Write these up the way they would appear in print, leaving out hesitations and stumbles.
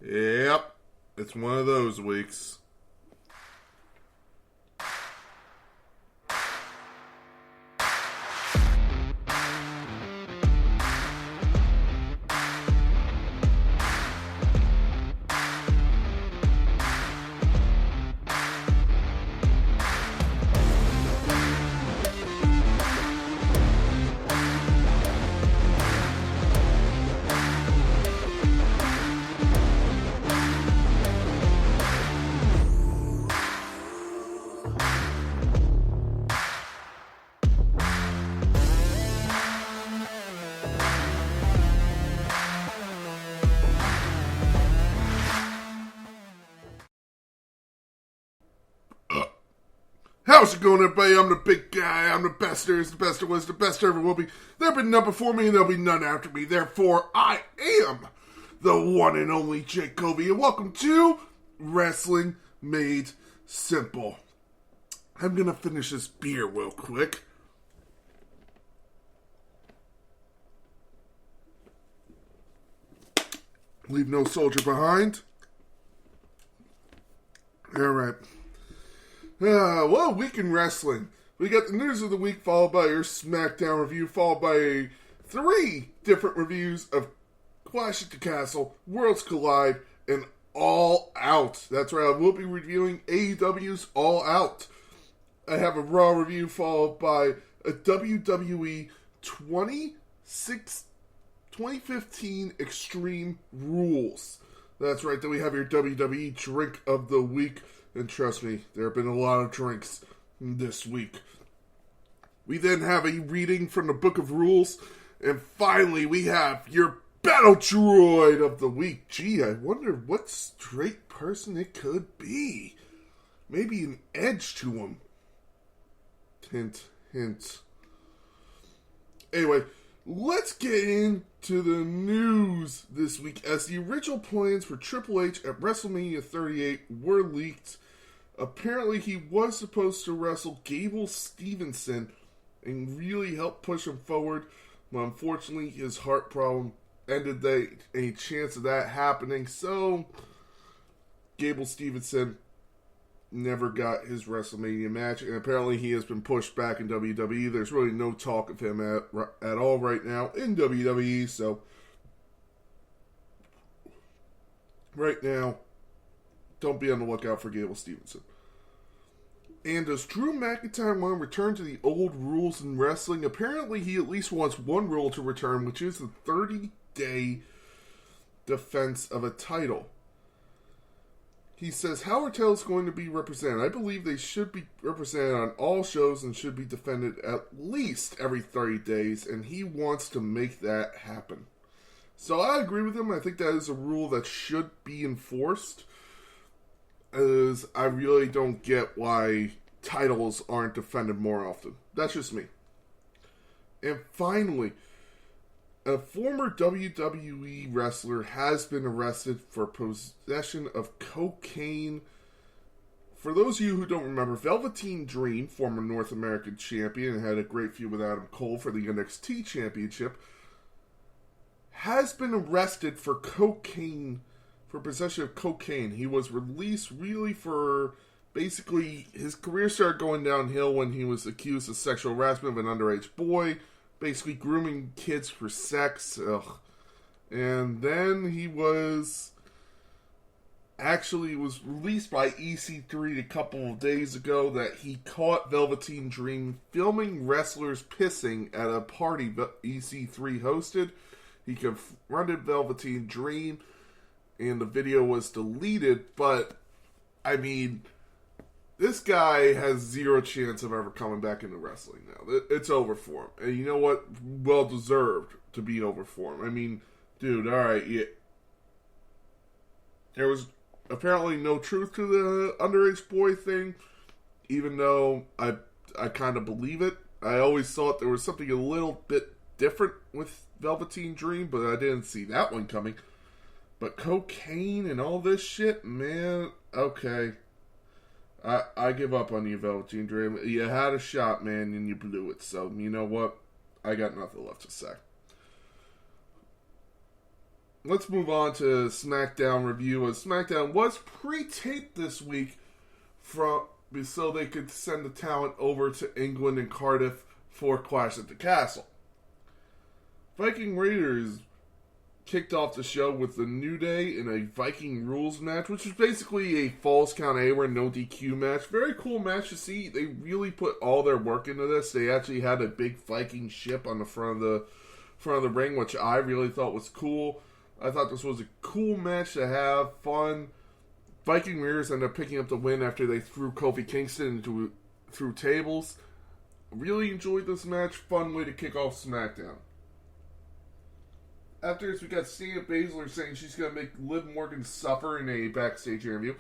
Yep, it's one of those weeks. How's it going, everybody? I'm the big guy. I'm the best there is, the best there was, the best there ever will be. There have been none before me, and there'll be none after me. Therefore, I am the one and only Jake Covey, and welcome to Wrestling Made Simple. I'm gonna finish this beer real quick. Leave no soldier behind. Alright. Well, week in wrestling. We got the news of the week, followed by your SmackDown review, followed by 3 different reviews of Clash at the Castle, Worlds Collide, and All Out. That's right, I will be reviewing AEW's All Out. I have a Raw review, followed by a WWE 2015 Extreme Rules. That's right, then we have your WWE Drink of the Week. And trust me, there have been a lot of drinks this week. We then have a reading from the Book of Rules. And finally, we have your Battle Droid of the Week. Gee, I wonder what straight person it could be. Maybe an edge to him. Hint, hint. Anyway, let's get into the news this week, as the original plans for Triple H at WrestleMania 38 were leaked. Apparently, he was supposed to wrestle Gable Stevenson and really help push him forward, but unfortunately, his heart problem ended any chance of that happening, so Gable Stevenson never got his WrestleMania match, and apparently he has been pushed back in WWE. There's really no talk of him at all right now in WWE, so right now, don't be on the lookout for Gable Stevenson. And does Drew McIntyre want to return to the old rules in wrestling? Apparently he at least wants one rule to return, which is the 30-day defense of a title. He says, how are titles going to be represented? I believe they should be represented on all shows and should be defended at least every 30 days, and he wants to make that happen. So I agree with him. I think that is a rule that should be enforced, as I really don't get why titles aren't defended more often. That's just me. And finally, a former WWE wrestler has been arrested for possession of cocaine. For those of you who don't remember, Velveteen Dream, former North American champion and had a great feud with Adam Cole for the NXT championship, has been arrested for possession of cocaine. He was released really for, basically, his career started going downhill when he was accused of sexual harassment of an underage boy, basically grooming kids for sex. Ugh. And then he was released by EC3 a couple of days ago that he caught Velveteen Dream filming wrestlers pissing at a party EC3 hosted. He confronted Velveteen Dream, and the video was deleted, but, I mean, this guy has zero chance of ever coming back into wrestling now. It's over for him. And you know what? Well deserved to be over for him. I mean, dude, alright, yeah. There was apparently no truth to the underage boy thing, even though I kind of believe it. I always thought there was something a little bit different with Velveteen Dream, but I didn't see that one coming. But cocaine and all this shit, man, okay. I give up on you, Velveteen Dream. You had a shot, man, and you blew it. So, you know what? I got nothing left to say. let's move on to SmackDown review. As SmackDown was pre-taped this week so they could send the talent over to England and Cardiff for Clash at the Castle. Viking Raiders kicked off the show with the New Day in a Viking Rules match, which is basically a Falls Count Anywhere, no DQ match. Very cool match to see. They really put all their work into this. They actually had a big Viking ship on the front of the ring, which I really thought was cool. I thought this was a cool match to have, fun. Viking Raiders ended up picking up the win after they threw Kofi Kingston through tables. Really enjoyed this match. Fun way to kick off SmackDown. After this, we got Shayna Baszler saying she's going to make Liv Morgan suffer in a backstage interview.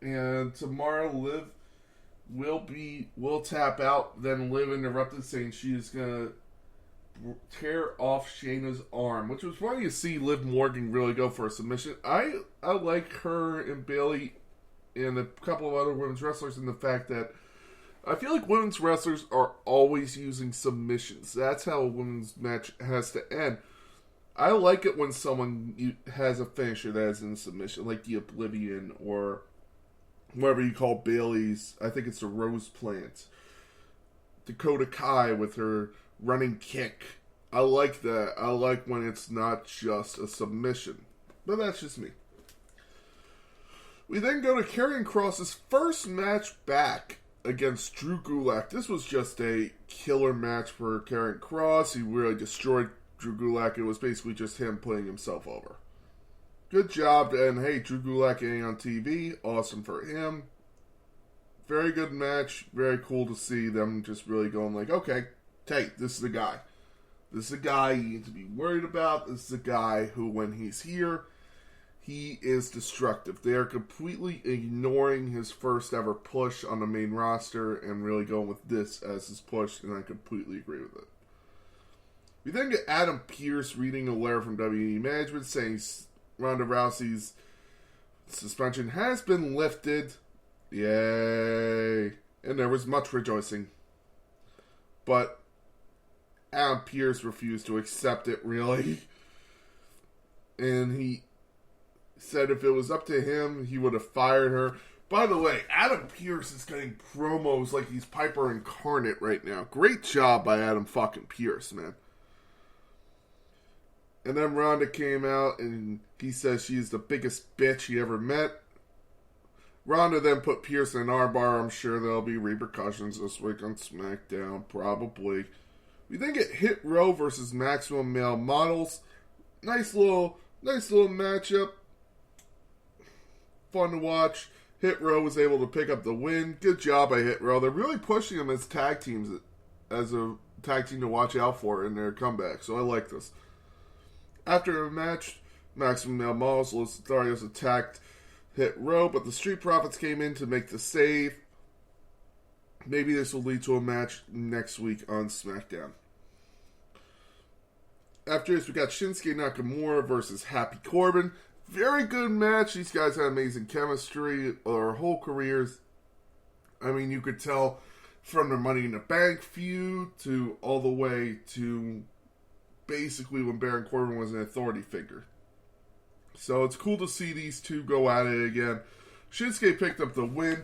And tomorrow, Liv will tap out. Then Liv interrupted, saying she is going to tear off Shayna's arm, which was funny to see Liv Morgan really go for a submission. I like her and Bayley and a couple of other women's wrestlers in the fact that I feel like women's wrestlers are always using submissions. That's how a women's match has to end. I like it when someone has a finisher that is in submission, like the Oblivion or whatever you call Bayley's. I think it's the Rose Plant. Dakota Kai with her running kick. I like that. I like when it's not just a submission. But that's just me. We then go to Karrion Kross's first match back against Drew Gulak. This was just a killer match for Karrion Kross. He really destroyed Drew Gulak. It was basically just him putting himself over. Good job, and hey, Drew Gulak getting on TV. Awesome for him. Very good match. Very cool to see them just really going like, okay, hey, this is the guy. This is the guy you need to be worried about. This is the guy who, when he's here, he is destructive. They are completely ignoring his first ever push on the main roster and really going with this as his push, and I completely agree with it. We then get Adam Pearce reading a letter from WWE management saying Ronda Rousey's suspension has been lifted. Yay. And there was much rejoicing. But Adam Pearce refused to accept it, really. And he said if it was up to him, he would have fired her. By the way, Adam Pearce is getting promos like he's Piper Incarnate right now. Great job by Adam fucking Pearce, man. And then Ronda came out and he says she's the biggest bitch he ever met. Ronda then put Pearce in an armbar. I'm sure there'll be repercussions this week on SmackDown, probably. We then get Hit Row versus Maximum Male Models. Nice little matchup. Fun to watch. Hit Row was able to pick up the win. Good job by Hit Row. They're really pushing them as tag teams, as a tag team to watch out for in their comeback. So I like this. After the match, Maximum Male Models, Los Lotharios attacked Hit Row, but the Street Profits came in to make the save. Maybe this will lead to a match next week on SmackDown. After this, we got Shinsuke Nakamura versus Happy Corbin. Very good match. These guys had amazing chemistry their whole careers. I mean, you could tell from the Money in the Bank feud to all the way to basically when Baron Corbin was an authority figure. So it's cool to see these two go at it again. Shinsuke picked up the win,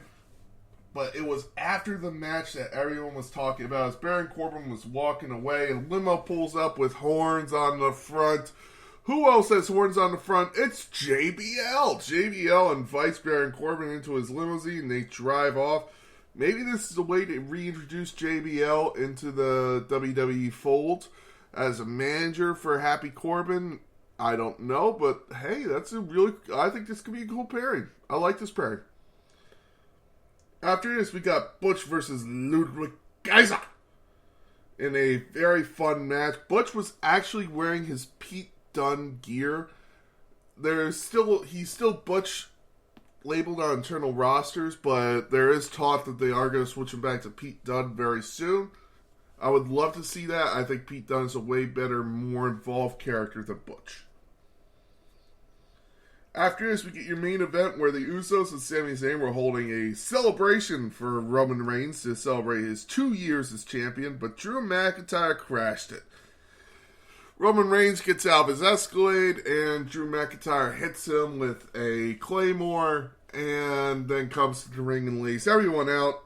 but it was after the match that everyone was talking about as Baron Corbin was walking away and limo pulls up with horns on the front. Who else has horns on the front? It's JBL. JBL invites Baron Corbin into his limousine and they drive off. Maybe this is a way to reintroduce JBL into the WWE fold as a manager for Happy Corbin. I don't know, but hey, I think this could be a cool pairing. I like this pairing. After this, we got Butch versus Ludwig Kaiser in a very fun match. Butch was actually wearing his Pete Dunne gear. He's still Butch labeled on internal rosters, but there is talk that they are going to switch him back to Pete Dunne very soon. I would love to see that. I think Pete Dunne is a way better, more involved character than Butch. After this, we get your main event where the Usos and Sami Zayn were holding a celebration for Roman Reigns to celebrate his 2 years as champion, but Drew McIntyre crashed it. Roman Reigns gets out of his Escalade, and Drew McIntyre hits him with a Claymore, and then comes to the ring and lays everyone out.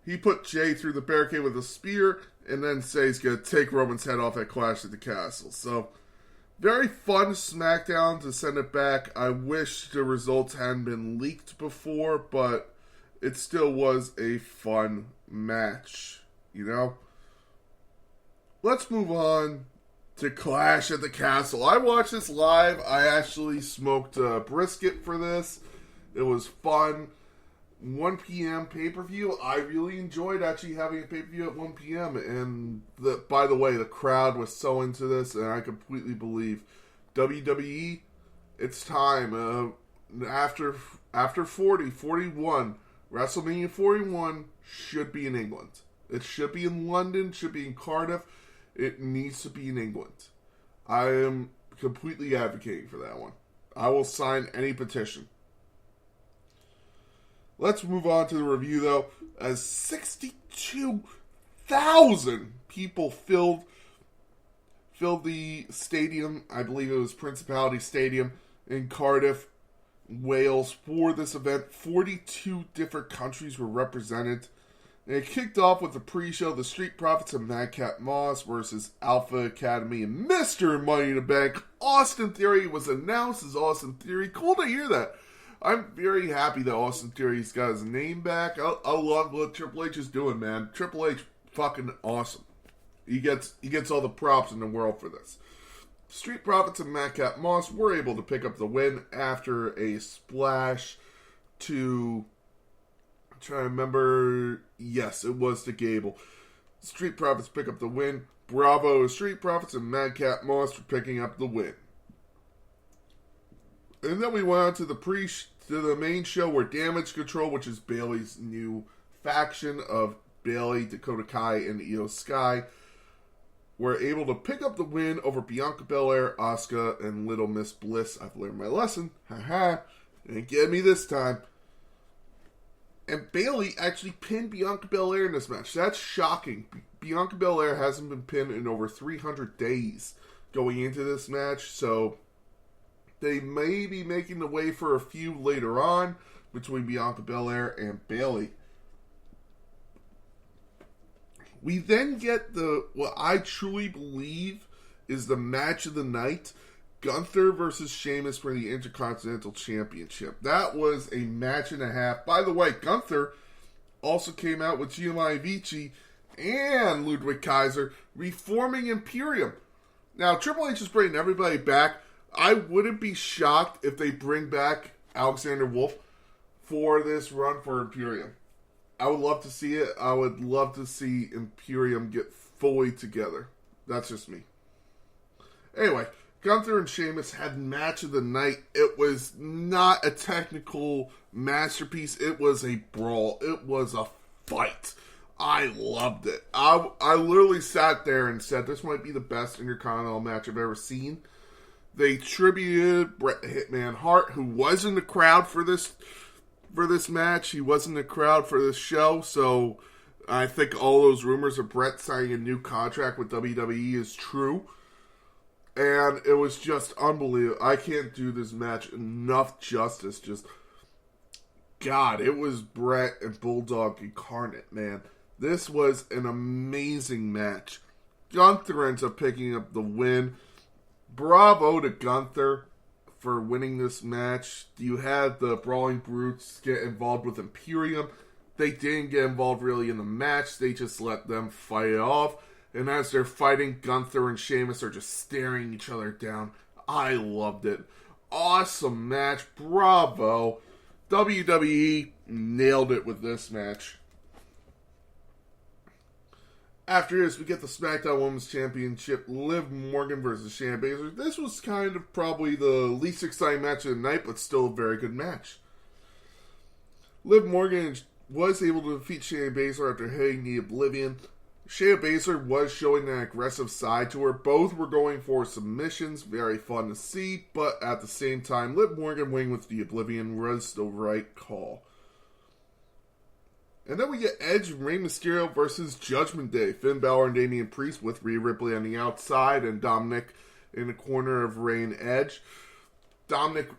He put Jay through the barricade with a spear, and then says he's going to take Roman's head off at Clash at the Castle. So, very fun SmackDown to send it back. I wish the results hadn't been leaked before, but it still was a fun match, you know? Let's move on to Clash at the Castle. I watched this live. I actually smoked a brisket for this. It was fun. 1 p.m. pay-per-view. I really enjoyed actually having a pay-per-view at 1 p.m. And by the way, the crowd was so into this, and I completely believe WWE, it's time. After 41, WrestleMania 41 should be in England. It should be in London, should be in Cardiff. It needs to be in England. I am completely advocating for that one. I will sign any petition. Let's move on to the review, though, as 62,000 people filled the stadium. I believe it was Principality Stadium in Cardiff, Wales, for this event. 42 different countries were represented. And it kicked off with the pre-show, the Street Profits and Madcap Moss versus Alpha Academy and Mr. Money in the Bank. Austin Theory was announced as Austin Theory. Cool to hear that. I'm very happy that Austin Theory's got his name back. I love what Triple H is doing, man. Triple H, fucking awesome. He gets all the props in the world for this. Street Profits and Madcap Moss were able to pick up the win after a splash to... I'm trying to remember... Yes, it was to Gable. Street Profits pick up the win. Bravo, Street Profits and Madcap Moss for picking up the win. And then we went on to the main show where Damage Control, which is Bayley's new faction of Bayley, Dakota Kai, and Io Sky, were able to pick up the win over Bianca Belair, Asuka, and Little Miss Bliss. I've learned my lesson. Haha. Ain't get me this time. And Bayley actually pinned Bianca Belair in this match. That's shocking. Bianca Belair hasn't been pinned in over 300 days going into this match, so they may be making the way for a feud later on between Bianca Belair and Bayley. We then get what I truly believe is the match of the night. Gunther versus Sheamus for the Intercontinental Championship. That was a match and a half. By the way, Gunther also came out with Giovanni Vici and Ludwig Kaiser reforming Imperium. Now, Triple H is bringing everybody back. I wouldn't be shocked if they bring back Alexander Wolf for this run for Imperium. I would love to see it. I would love to see Imperium get fully together. That's just me. Anyway, Gunther and Sheamus had match of the night. It was not a technical masterpiece. It was a brawl. It was a fight. I loved it. I literally sat there and said, this might be the best Intercontinental match I've ever seen. They tributed Bret Hitman Hart, who was in the crowd for this match. He was in the crowd for this show, so I think all those rumors of Bret signing a new contract with WWE is true. And it was just unbelievable. I can't do this match enough justice. God, it was Bret and Bulldog incarnate, man. This was an amazing match. Gunther ends up picking up the win. Bravo to Gunther for winning this match. You had the Brawling Brutes get involved with Imperium. They didn't get involved really in the match. They just let them fight it off. And as they're fighting, Gunther and Sheamus are just staring each other down. I loved it. Awesome match. Bravo. WWE nailed it with this match. After this, we get the SmackDown Women's Championship, Liv Morgan versus Shayna Baszler. This was kind of probably the least exciting match of the night, but still a very good match. Liv Morgan was able to defeat Shayna Baszler after hitting the Oblivion. Shayna Baszler was showing an aggressive side to her. Both were going for submissions, very fun to see, but at the same time, Liv Morgan winning with the Oblivion was the right call. And then we get Edge and Rey Mysterio versus Judgment Day. Finn Balor and Damian Priest with Rhea Ripley on the outside and Dominic in the corner of Rey and Edge. Dominic,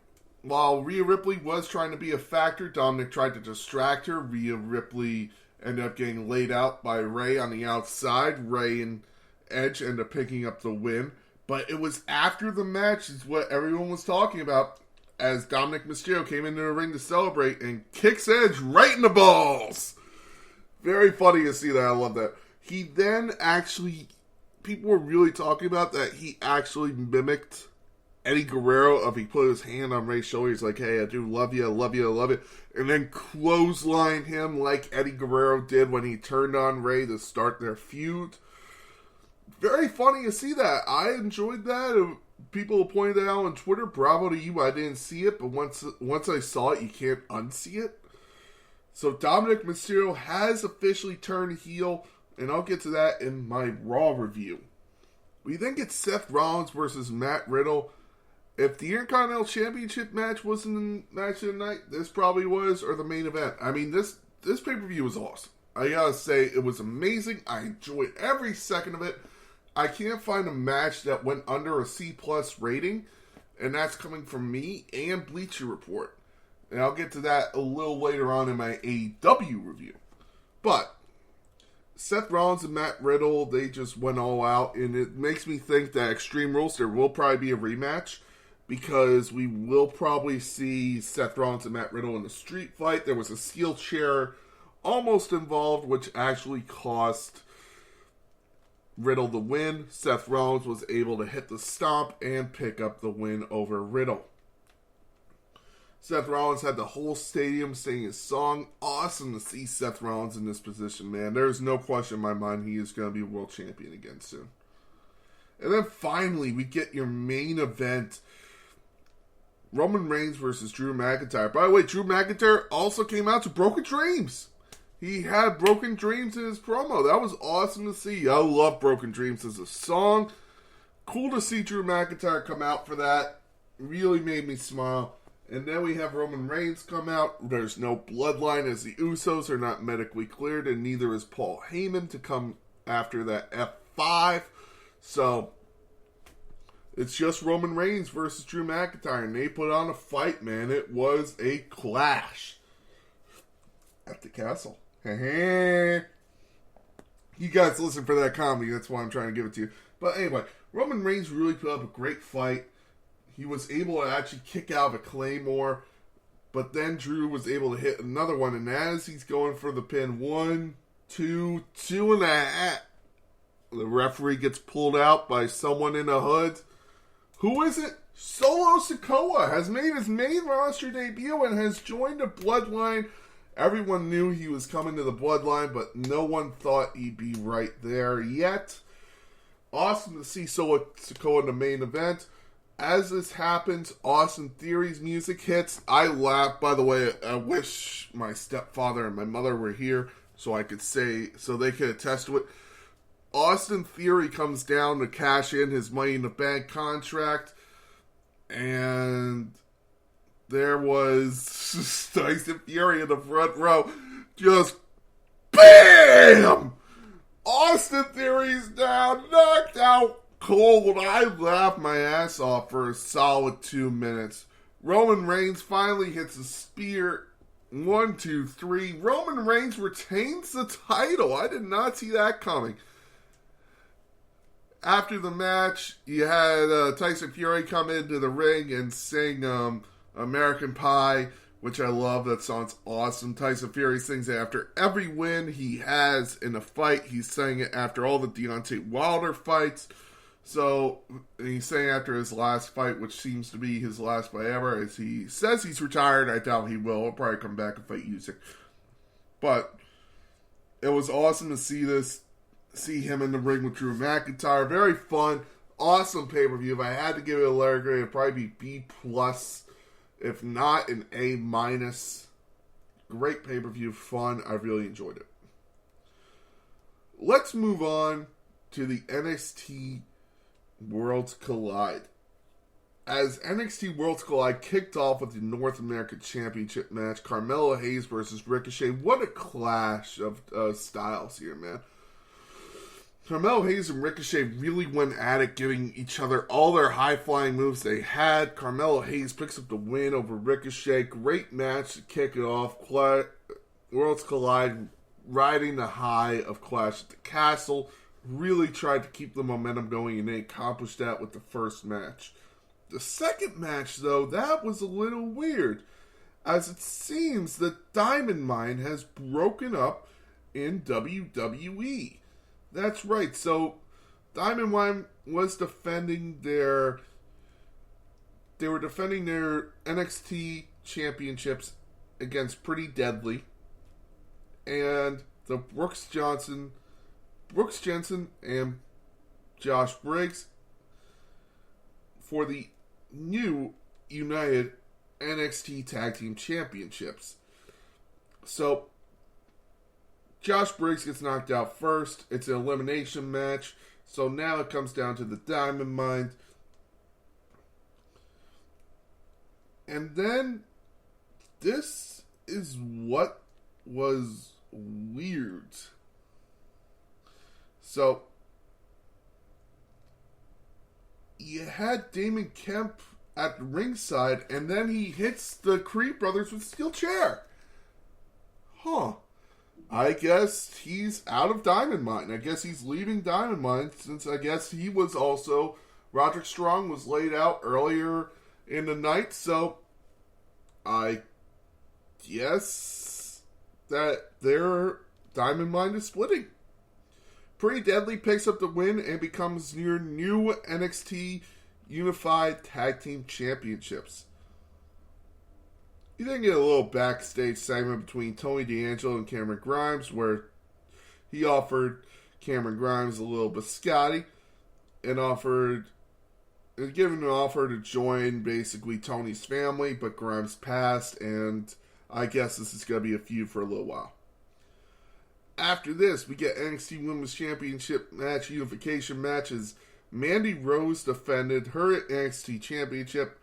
while Rhea Ripley was trying to be a factor, Dominic tried to distract her. Rhea Ripley ended up getting laid out by Rey on the outside. Rey and Edge ended up picking up the win. But it was after the match is what everyone was talking about, as Dominic Mysterio came into the ring to celebrate and kicks Edge right in the balls. Very funny to see that. I love that. He then actually, people were really talking about that he actually mimicked Eddie Guerrero. If he put his hand on Rey's shoulder, he's like, hey, I do love you, I love you, I love you. And then clothesline him like Eddie Guerrero did when he turned on Rey to start their feud. Very funny to see that. I enjoyed that. People pointed that out on Twitter. Bravo to you. I didn't see it, but once I saw it, you can't unsee it. So Dominic Mysterio has officially turned heel, and I'll get to that in my Raw review. We then get Seth Rollins versus Matt Riddle. If the Intercontinental Championship match wasn't the match of the night, this probably was, or the main event. I mean, this pay-per-view was awesome. I gotta say, it was amazing. I enjoyed every second of it. I can't find a match that went under a C+ rating, and that's coming from me and Bleacher Report. And I'll get to that a little later on in my AEW review. But Seth Rollins and Matt Riddle, they just went all out, and it makes me think that Extreme Rules, there will probably be a rematch, because we will probably see Seth Rollins and Matt Riddle in a street fight. There was a steel chair almost involved, which actually cost Riddle the win. Seth Rollins was able to hit the stomp and pick up the win over Riddle. Seth Rollins had the whole stadium singing his song. Awesome to see Seth Rollins in this position, man. There's no question in my mind he is going to be world champion again soon. And then finally, we get your main event. Roman Reigns versus Drew McIntyre. By the way, Drew McIntyre also came out to Broken Dreams. He had Broken Dreams in his promo. That was awesome to see. I love Broken Dreams as a song. Cool to see Drew McIntyre come out for that. Really made me smile. And then we have Roman Reigns come out. There's no bloodline as the Usos are not medically cleared, and neither is Paul Heyman to come after that F5. So it's just Roman Reigns versus Drew McIntyre, and they put on a fight, man. It was a clash at the castle. You guys listen for that comedy. That's why I'm trying to give it to you. But anyway, Roman Reigns really put up a great fight. He was able to actually kick out of a Claymore, but then Drew was able to hit another one, and as he's going for the pin, 1, 2, 2.5, the referee gets pulled out by someone in a hood. Who is it? Solo Sikoa has made his main roster debut and has joined the Bloodline. Everyone knew he was coming to the Bloodline, but no one thought he'd be right there yet. Awesome to see Solo Sikoa in the main event. As this happens, Austin Theory's music hits. I laugh. By the way, I wish my stepfather and my mother were here so I could say, so they could attest to it. Austin Theory comes down to cash in his Money in the Bank contract, and there was Tyson Fury in the front row. Just BAM! Austin Theory's down, knocked out cold. I laughed my ass off for a solid 2 minutes. Roman Reigns finally hits a spear. 1, 2, 3. Roman Reigns retains the title. I did not see that coming. After the match, you had Tyson Fury come into the ring and sing American Pie, which I love. That song's awesome. Tyson Fury sings it after every win he has in a fight. He's sang it after all the Deontay Wilder fights. So, he's saying after his last fight, which seems to be his last fight ever, as he says he's retired. I doubt he will. He'll probably come back and fight Usyk. But it was awesome to see him in the ring with Drew McIntyre. Very fun. Awesome pay-per-view. If I had to give it a letter grade, it'd probably be B+, if not an A-. Great pay-per-view. Fun. I really enjoyed it. Let's move on to the NXT Worlds Collide. as NXT Worlds Collide kicked off with the North American Championship match, Carmelo Hayes versus Ricochet. What a clash of styles here, man. Carmelo Hayes and Ricochet really went at it, giving each other all their high-flying moves they had. Carmelo Hayes picks up the win over Ricochet. Great match to kick it off. Worlds Collide riding the high of Clash at the Castle. Really tried to keep the momentum going, and they accomplished that with the first match. The second match, though, that was a little weird, as it seems that Diamond Mine has broken up in WWE. That's right, so Diamond Mine was defending their NXT championships against Pretty Deadly, and the Brooks Jensen and Josh Briggs for the new United NXT Tag Team Championships. So, Josh Briggs gets knocked out first. It's an elimination match. So now it comes down to the Diamond Mine. And then, this is what was weird. So, you had Damon Kemp at the ringside, and then he hits the Creed brothers with a steel chair. Huh. I guess he's out of Diamond Mine. I guess he's leaving Diamond Mine, since I guess he was also... Roderick Strong was laid out earlier in the night, so I guess that their Diamond Mine is splitting. Pretty Deadly picks up the win and becomes your new NXT Unified Tag Team Championships. You then get a little backstage segment between Tony D'Angelo and Cameron Grimes, where he offered Cameron Grimes a little biscotti and given an offer to join basically Tony's family, but Grimes passed, and I guess this is going to be a feud for a little while. After this, we get NXT Women's Championship match, unification matches. Mandy Rose defended her NXT Championship,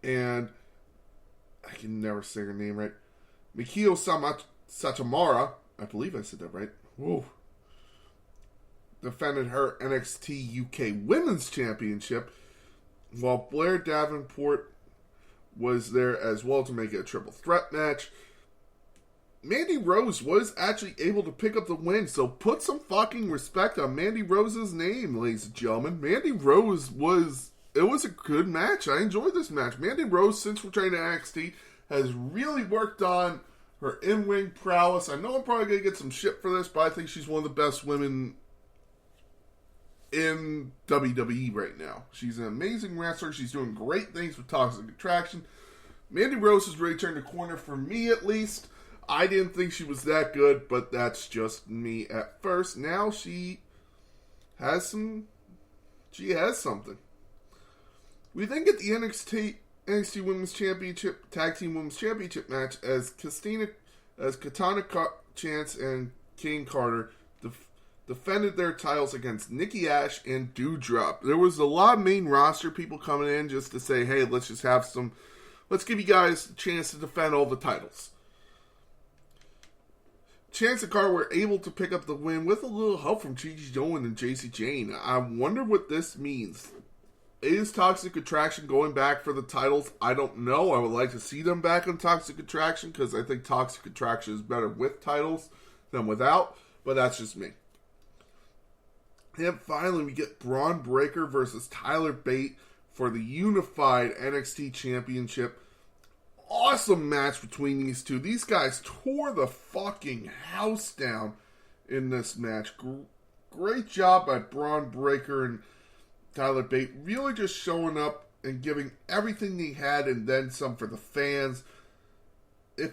and I can never say her name right. Mikio Satomura, I believe I said that right. Whoa. Defended her NXT UK Women's Championship, while Blair Davenport was there as well to make it a triple threat match. Mandy Rose was actually able to pick up the win, so put some fucking respect on Mandy Rose's name, ladies and gentlemen. Mandy Rose was a good match. I enjoyed this match. Mandy Rose, since returning to NXT, has really worked on her in-ring prowess. I know I'm probably going to get some shit for this, but I think she's one of the best women in WWE right now. She's an amazing wrestler. She's doing great things with Toxic Attraction. Mandy Rose has really turned the corner for me, at least. I didn't think she was that good, but that's just me at first. Now she has something. We then get the NXT Women's Championship, Tag Team Women's Championship match as Katana Chance and Kane Carter defended their titles against Nikki Ash and Doudrop. There was a lot of main roster people coming in just to say, hey, let's give you guys a chance to defend all the titles. Chance and Carter were able to pick up the win with a little help from Gigi Dolan and Jacy Jayne. I wonder what this means. Is Toxic Attraction going back for the titles? I don't know. I would like to see them back on Toxic Attraction because I think Toxic Attraction is better with titles than without, but that's just me. And finally, we get Braun Breaker versus Tyler Bate for the unified NXT Championship. Awesome match between these two. These guys tore the fucking house down in this match. Great job by Braun Breaker and Tyler Bate. Really just showing up and giving everything they had and then some for the fans. You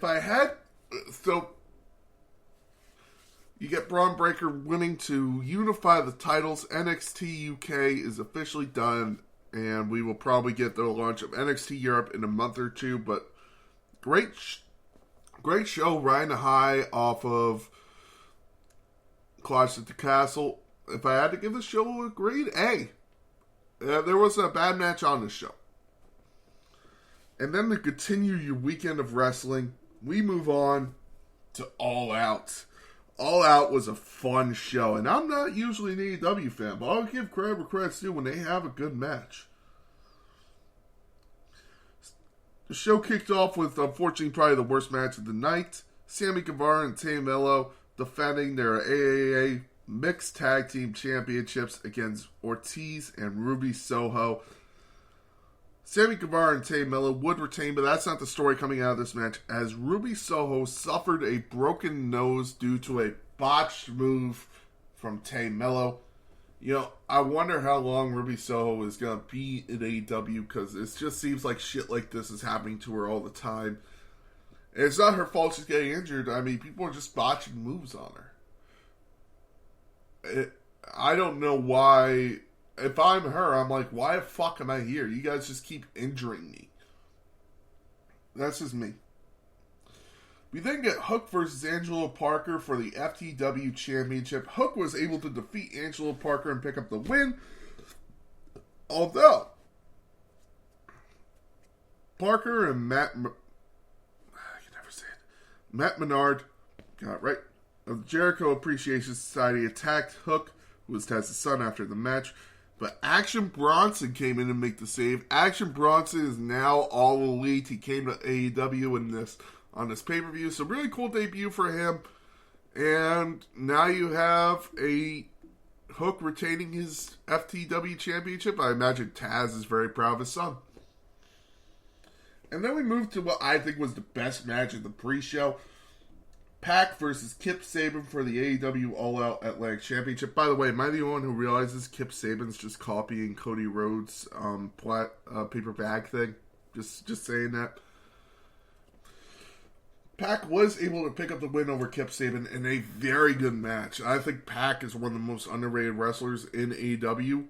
get Braun Breaker winning to unify the titles. NXT UK is officially done, and we will probably get the launch of NXT Europe in a month or two, but great show, riding the high off of Clash at the Castle. If I had to give the show a grade A, there wasn't a bad match on this show. And then to continue your weekend of wrestling, we move on to All Out. All Out was a fun show, and I'm not usually an AEW fan, but I'll give credit where credit's due when they have a good match. The show kicked off with, unfortunately, probably the worst match of the night. Sammy Guevara and Tay Melo defending their AAA Mixed Tag Team Championships against Ortiz and Ruby Soho. Sammy Guevara and Tay Melo would retain, but that's not the story coming out of this match, as Ruby Soho suffered a broken nose due to a botched move from Tay Melo. You know, I wonder how long Ruby Soho is going to be in AEW, because it just seems like shit like this is happening to her all the time. And it's not her fault she's getting injured. I mean, people are just botching moves on her. I don't know why. If I'm her, I'm like, why the fuck am I here? You guys just keep injuring me. That's just me. We then get Hook versus Angelo Parker for the FTW Championship. Hook was able to defeat Angelo Parker and pick up the win. Although, Parker and Matt Menard, got it right, of the Jericho Appreciation Society attacked Hook, who was Taz's son, after the match. But Action Bronson came in to make the save. Action Bronson is now all elite. He came to AEW on this pay-per-view. So really cool debut for him. And now you have a Hook retaining his FTW championship. I imagine Taz is very proud of his son. And then we move to what I think was the best match of the pre-show. Pac versus Kip Sabian for the AEW All Out Atlantic Championship. By the way, am I the only one who realizes Kip Sabian's just copying Cody Rhodes' paper bag thing? Just saying that. Pac was able to pick up the win over Kip Sabian in a very good match. I think Pac is one of the most underrated wrestlers in AEW.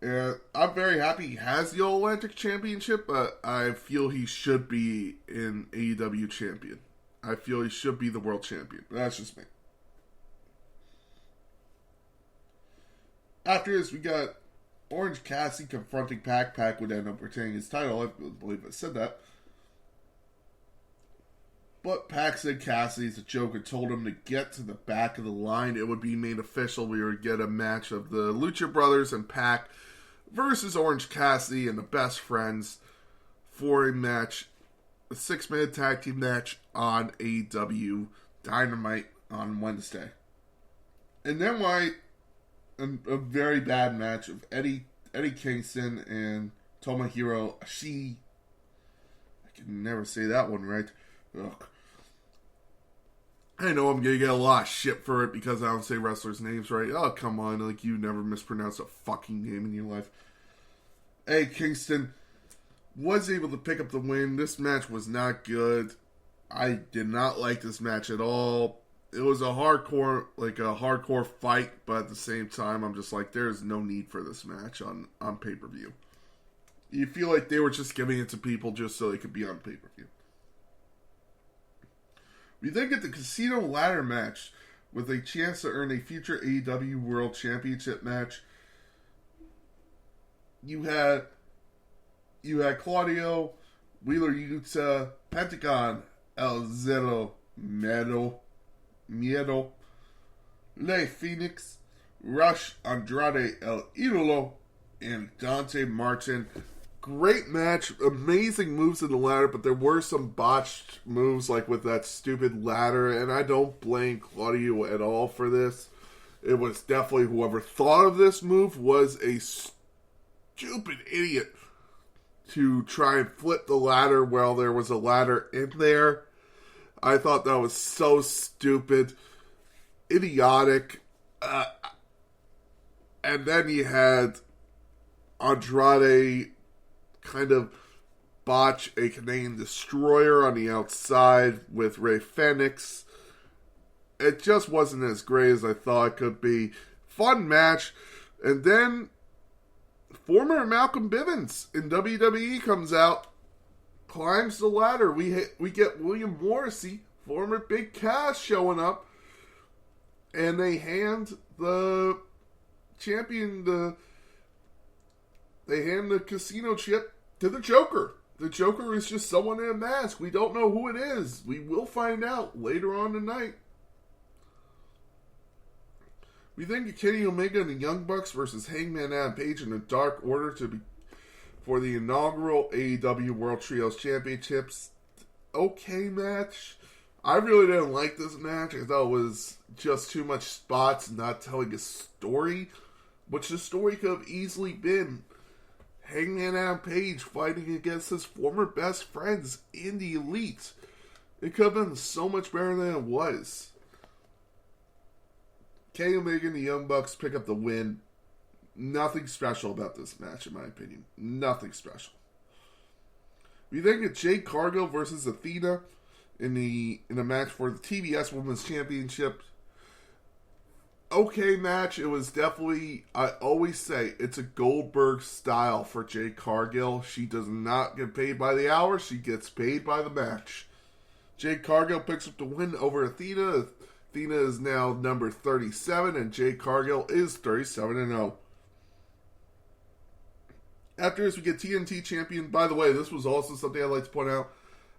And I'm very happy he has the All Atlantic Championship, but I feel he should be an AEW champion. I feel he should be the world champion. But that's just me. After this, we got Orange Cassidy confronting Pac. Pac would end up retaining his title. I believe I said that. But Pac said Cassidy's a joke and told him to get to the back of the line. It would be made official. We would get a match of the Lucha Brothers and Pac versus Orange Cassidy and the Best Friends for a match, a 6-minute tag team match on AEW Dynamite on Wednesday. And then a very bad match of Eddie Kingston and Tomohiro Ishii. I can never say that one right. Ugh. I know I'm going to get a lot of shit for it because I don't say wrestlers' names right. Oh, come on. Like, you never mispronounce a fucking name in your life. Eddie Kingston was able to pick up the win. This match was not good. I did not like this match at all. It was a hardcore fight, but at the same time, I'm just like, there's no need for this match on pay-per-view. You feel like they were just giving it to people just so they could be on pay-per-view. We then get the Casino Ladder match with a chance to earn a future AEW World Championship match. You had Claudio, Wheeler Yuta, Pentagon, El Zero Miedo, Le Phoenix, Rush, Andrade El Idolo, and Dante Martin. Great match, amazing moves in the ladder, but there were some botched moves, like with that stupid ladder, and I don't blame Claudio at all for this. It was definitely whoever thought of this move was a stupid idiot to try and flip the ladder while there was a ladder in there. I thought that was so stupid, idiotic, and then you had Andrade kind of botch a Canadian Destroyer on the outside with Rey Fenix. It just wasn't as great as I thought it could be. Fun match. And then former Malcolm Bivens in WWE comes out, climbs the ladder. We get William Morrissey, former Big Cass, showing up, and they hand the champion the casino chip to the Joker. the Joker is just someone in a mask. We don't know who it is. We will find out later on tonight. We then get Kenny Omega and the Young Bucks versus Hangman Adam Page in a Dark Order for the inaugural AEW World Trios Championships. Okay match. I really didn't like this match. I thought it was just too much spots, not telling a story, which the story could have easily been Hangman Adam Page fighting against his former best friends in the Elite. It could have been so much better than it was. Kenny Omega and the Young Bucks pick up the win. Nothing special about this match, in my opinion. Nothing special. We then get Jade Cargill versus Athena in a match for the TBS Women's Championship. Okay match. It was definitely, I always say, it's a Goldberg style for Jade Cargill. She does not get paid by the hour. She gets paid by the match. Jade Cargill picks up the win over Athena. Athena is now number 37, and Jade Cargill is 37-0. After this, we get TNT champion. By the way, this was also something I'd like to point out.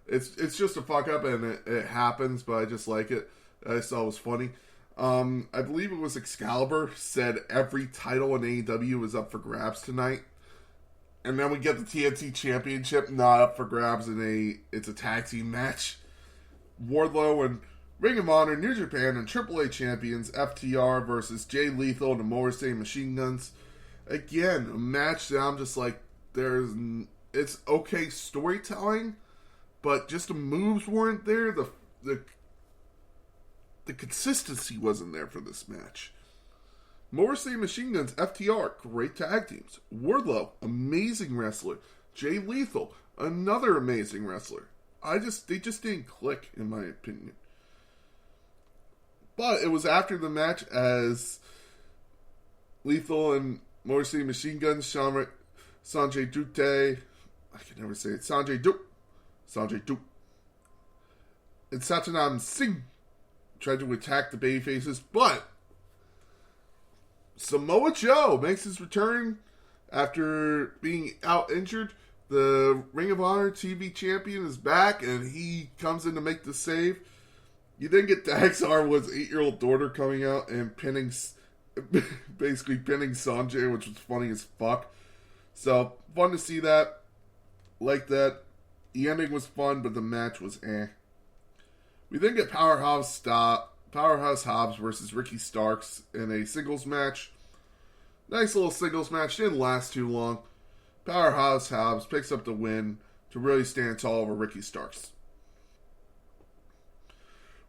It's just a fuck up, and it happens, but I just like it. I thought it was funny. I believe it was Excalibur said every title in AEW is up for grabs tonight. And then we get the TNT championship not up for grabs it's a tag team match. Wardlow and Ring of Honor, New Japan, and AAA champions FTR versus Jay Lethal and the Morris Day Machine Guns. Again, a match that I'm just like, it's okay storytelling, but just the moves weren't there. The consistency wasn't there for this match. Morris Day Machine Guns, FTR, great tag teams. Wardlow, amazing wrestler. Jay Lethal, another amazing wrestler. They just didn't click, in my opinion. But it was after the match as Lethal and Morris Day Machine Guns, Sanjay Dutte, I can never say it, Sanjay Dutte, and Satnam Singh tried to attack the babyfaces, but Samoa Joe makes his return after being out injured. The Ring of Honor TV champion is back, and he comes in to make the save. You then get Dax Harwood's 8-year-old daughter coming out and basically pinning Sanjay, which was funny as fuck. So, fun to see that. Like that. The ending was fun, but the match was eh. We then get Powerhouse Hobbs versus Ricky Starks in a singles match. Nice little singles match. Didn't last too long. Powerhouse Hobbs picks up the win to really stand tall over Ricky Starks.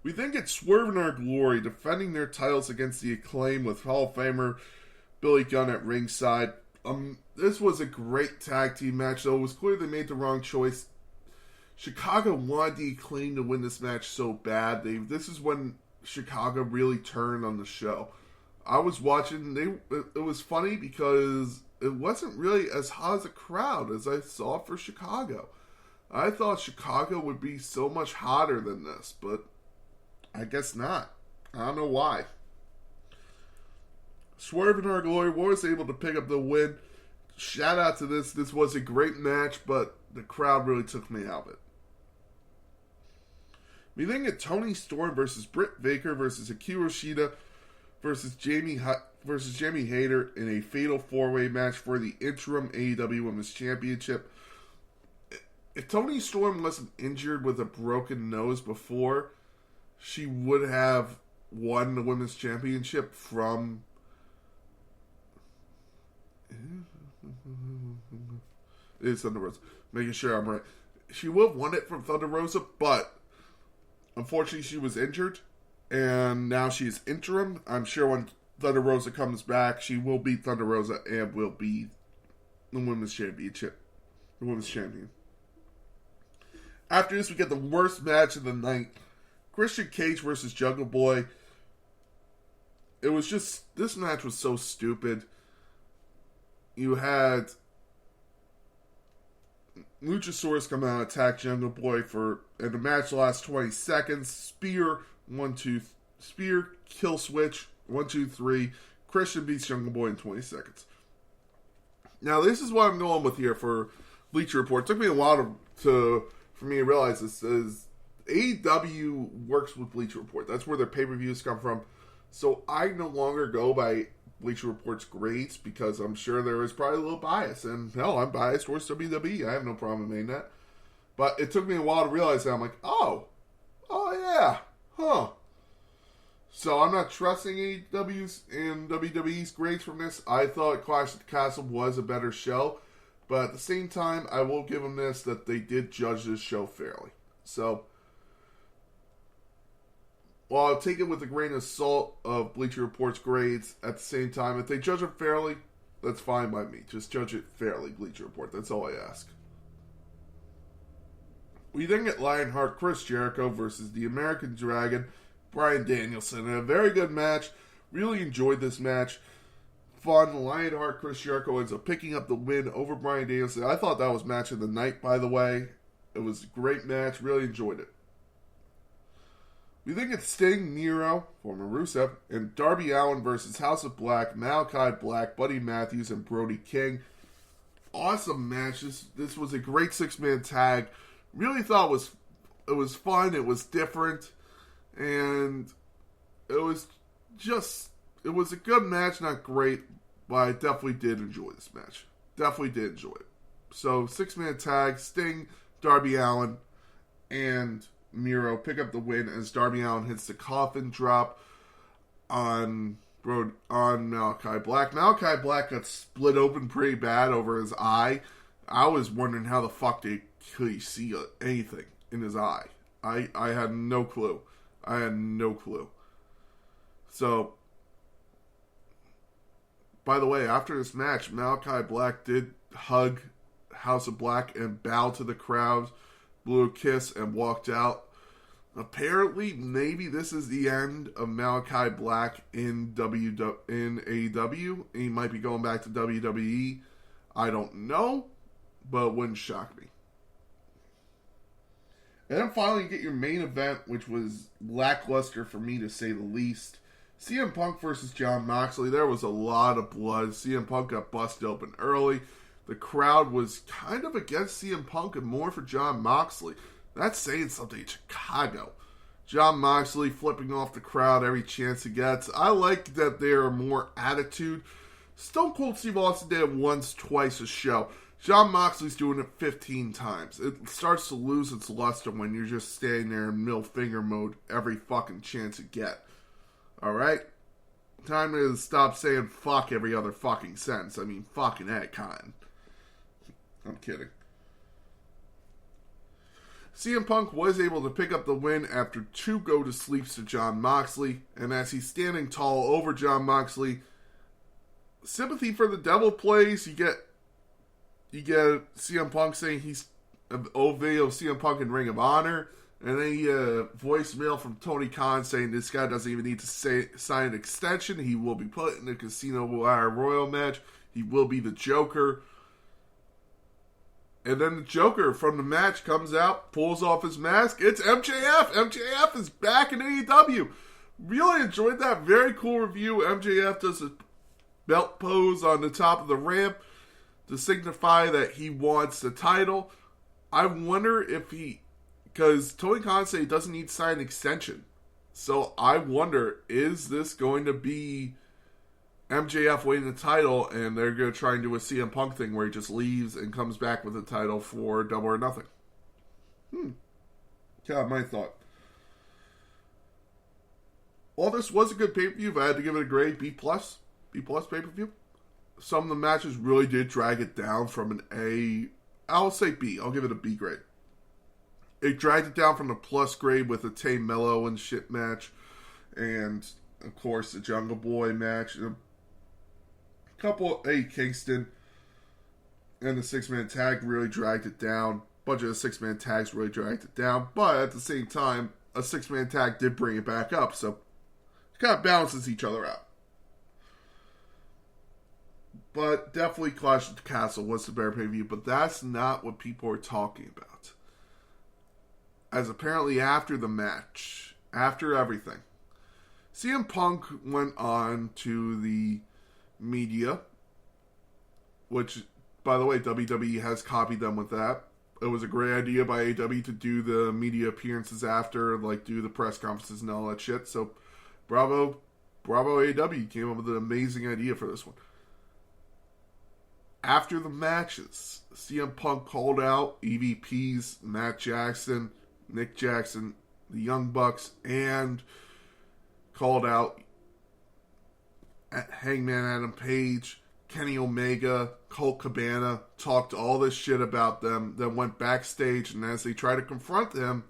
We then get Swerve and Our Glory defending their titles against the Acclaim with Hall of Famer Billy Gunn at ringside. This was a great tag team match, though it was clear they made the wrong choice. Chicago wanted the Acclaim to win this match so bad. This is when Chicago really turned on the show. I was watching, it was funny because it wasn't really as hot as a crowd as I saw for Chicago. I thought Chicago would be so much hotter than this, but I guess not. I don't know why. Swerve and Our Glory was able to pick up the win. Shout out to this. This was a great match, but the crowd really took me out of it. We then get Toni Storm versus Britt Baker versus Hikaru Shida versus Jamie Hayter in a fatal 4-way match for the interim AEW Women's Championship. If Toni Storm wasn't injured with a broken nose before, she would have won the Women's Championship from... It's Thunder Rosa. Making sure I'm right. She would have won it from Thunder Rosa, but unfortunately she was injured, and now she's interim. I'm sure when Thunder Rosa comes back, she will beat Thunder Rosa and will be the Women's Championship. The Women's Champion. After this, we get the worst match of the night. Christian Cage versus Jungle Boy. It was just... This match was so stupid. You had Luchasaurus come out and attack Jungle Boy and the match lasts 20 seconds. Spear, kill switch, 1, 2, 3. Christian beats Jungle Boy in 20 seconds. Now, this is what I'm going with here for Bleacher Report. It took me a while for me to realize this. Is AEW works with Bleacher Report. That's where their pay-per-views come from. So I no longer go by Bleacher Report's grades because I'm sure there is probably a little bias. And hell, I'm biased towards WWE. I have no problem admitting that. But it took me a while to realize that. I'm like, oh yeah, huh. So I'm not trusting AEW's and WWE's grades from this. I thought Clash at the Castle was a better show. But at the same time, I will give them this, that they did judge this show fairly. So, well, I'll take it with a grain of salt of Bleacher Report's grades. At the same time, if they judge it fairly, that's fine by me. Just judge it fairly, Bleacher Report. That's all I ask. We then get Lionheart Chris Jericho versus the American Dragon, Bryan Danielson. In a very good match. Really enjoyed this match. Fun. Lionheart Chris Jericho ends up picking up the win over Bryan Danielson. I thought that was match of the night, by the way. It was a great match. Really enjoyed it. We then get Sting, Miro, former Rusev, and Darby Allin versus House of Black, Malachi Black, Buddy Matthews, and Brody King. Awesome match. This was a great six-man tag. Really thought it was fun. It was different. And it was a good match, not great, but I definitely did enjoy this match. Definitely did enjoy it. So, six-man tag, Sting, Darby Allin, and Miro pick up the win as Darby Allin hits the coffin drop on Malachi Black. Malachi Black got split open pretty bad over his eye. I was wondering how the fuck could he see anything in his eye. I had no clue. So, by the way, after this match, Malachi Black did hug House of Black and bow to the crowd, blew a kiss, and walked out. Apparently, maybe this is the end of Malachi Black in AEW. He might be going back to WWE. I don't know, but it wouldn't shock me. And then finally you get your main event, which was lackluster for me to say the least. CM Punk versus Jon Moxley. There was a lot of blood. CM Punk got busted open early. The crowd was kind of against CM Punk and more for Jon Moxley. That's saying something in Chicago. Jon Moxley flipping off the crowd every chance he gets. I like that there are more attitude. Stone Cold Steve Austin did it once, twice a show. Jon Moxley's doing it 15 times. It starts to lose its luster when you're just standing there in middle finger mode every fucking chance you get. Alright? Time to stop saying fuck every other fucking sentence. I mean, fucking that kind. I'm kidding. CM Punk was able to pick up the win after 2 go-to-sleeps to Jon Moxley. And as he's standing tall over Jon Moxley, sympathy for the devil plays. You get CM Punk saying he's an old video of CM Punk in Ring of Honor. And then you get a voicemail from Tony Khan saying this guy doesn't even need to sign an extension. He will be put in the Casino Royale match. He will be the Joker. And then the Joker from the match comes out, pulls off his mask. It's MJF. MJF is back in AEW. Really enjoyed that. Very cool review. MJF does a belt pose on the top of the ramp to signify that he wants the title. I wonder if because Tony Khan said he doesn't need to sign an extension. So I wonder, is this going to be MJF winning the title and they're going to try and do a CM Punk thing where he just leaves and comes back with the title for Double or Nothing? Yeah, my thought. Well, this was a good pay-per-view. If I had to give it a grade, B+. B+ pay-per-view. Some of the matches really did drag it down from an A. I'll say B. I'll give it a B grade. It dragged it down from a plus grade with a Tay Mello and shit match. And, of course, the Jungle Boy match. And a couple of Eddie Kingston. And the six-man tag really dragged it down. A bunch of the six-man tags really dragged it down. But at the same time, a six-man tag did bring it back up. So it kind of balances each other out. But definitely Clash at the Castle was the better pay-per-view. But that's not what people are talking about. As apparently after the match, after everything, CM Punk went on to the media, which, by the way, WWE has copied them with that. It was a great idea by AEW to do the media appearances after, like do the press conferences and all that shit. So, bravo AEW came up with an amazing idea for this one. After the matches, CM Punk called out EVPs, Matt Jackson, Nick Jackson, the Young Bucks, and called out Hangman Adam Page, Kenny Omega, Colt Cabana, talked all this shit about them, then went backstage, and as they try to confront him,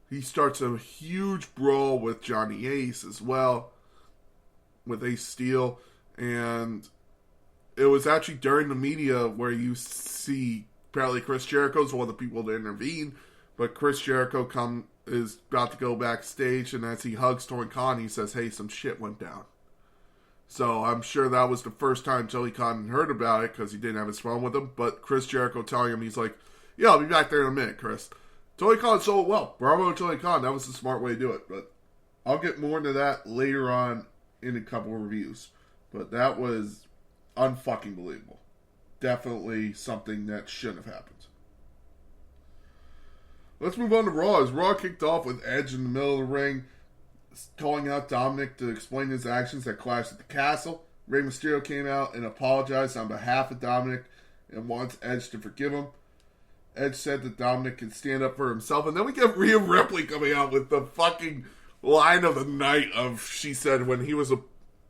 he starts a huge brawl with Johnny Ace as well, with Ace Steel, and it was actually during the media where you see, apparently Chris Jericho's one of the people to intervene, but Chris Jericho is about to go backstage, and as he hugs Tony Khan, he says, hey, some shit went down. So I'm sure that was the first time Tony Khan heard about it because he didn't have his phone with him. But Chris Jericho telling him, he's like, yeah, I'll be back there in a minute, Chris. Tony Khan sold it well. Bravo Tony Khan. That was the smart way to do it. But I'll get more into that later on in a couple of reviews. But that was unfucking believable. Definitely something that shouldn't have happened. Let's move on to Raw. As Raw kicked off with Edge in the middle of the ring, calling out Dominic to explain his actions at Clash at the Castle. Rey Mysterio came out and apologized on behalf of Dominic and wants Edge to forgive him. Edge said that Dominic can stand up for himself. And then we get Rhea Ripley coming out with the fucking line of the night of, she said, when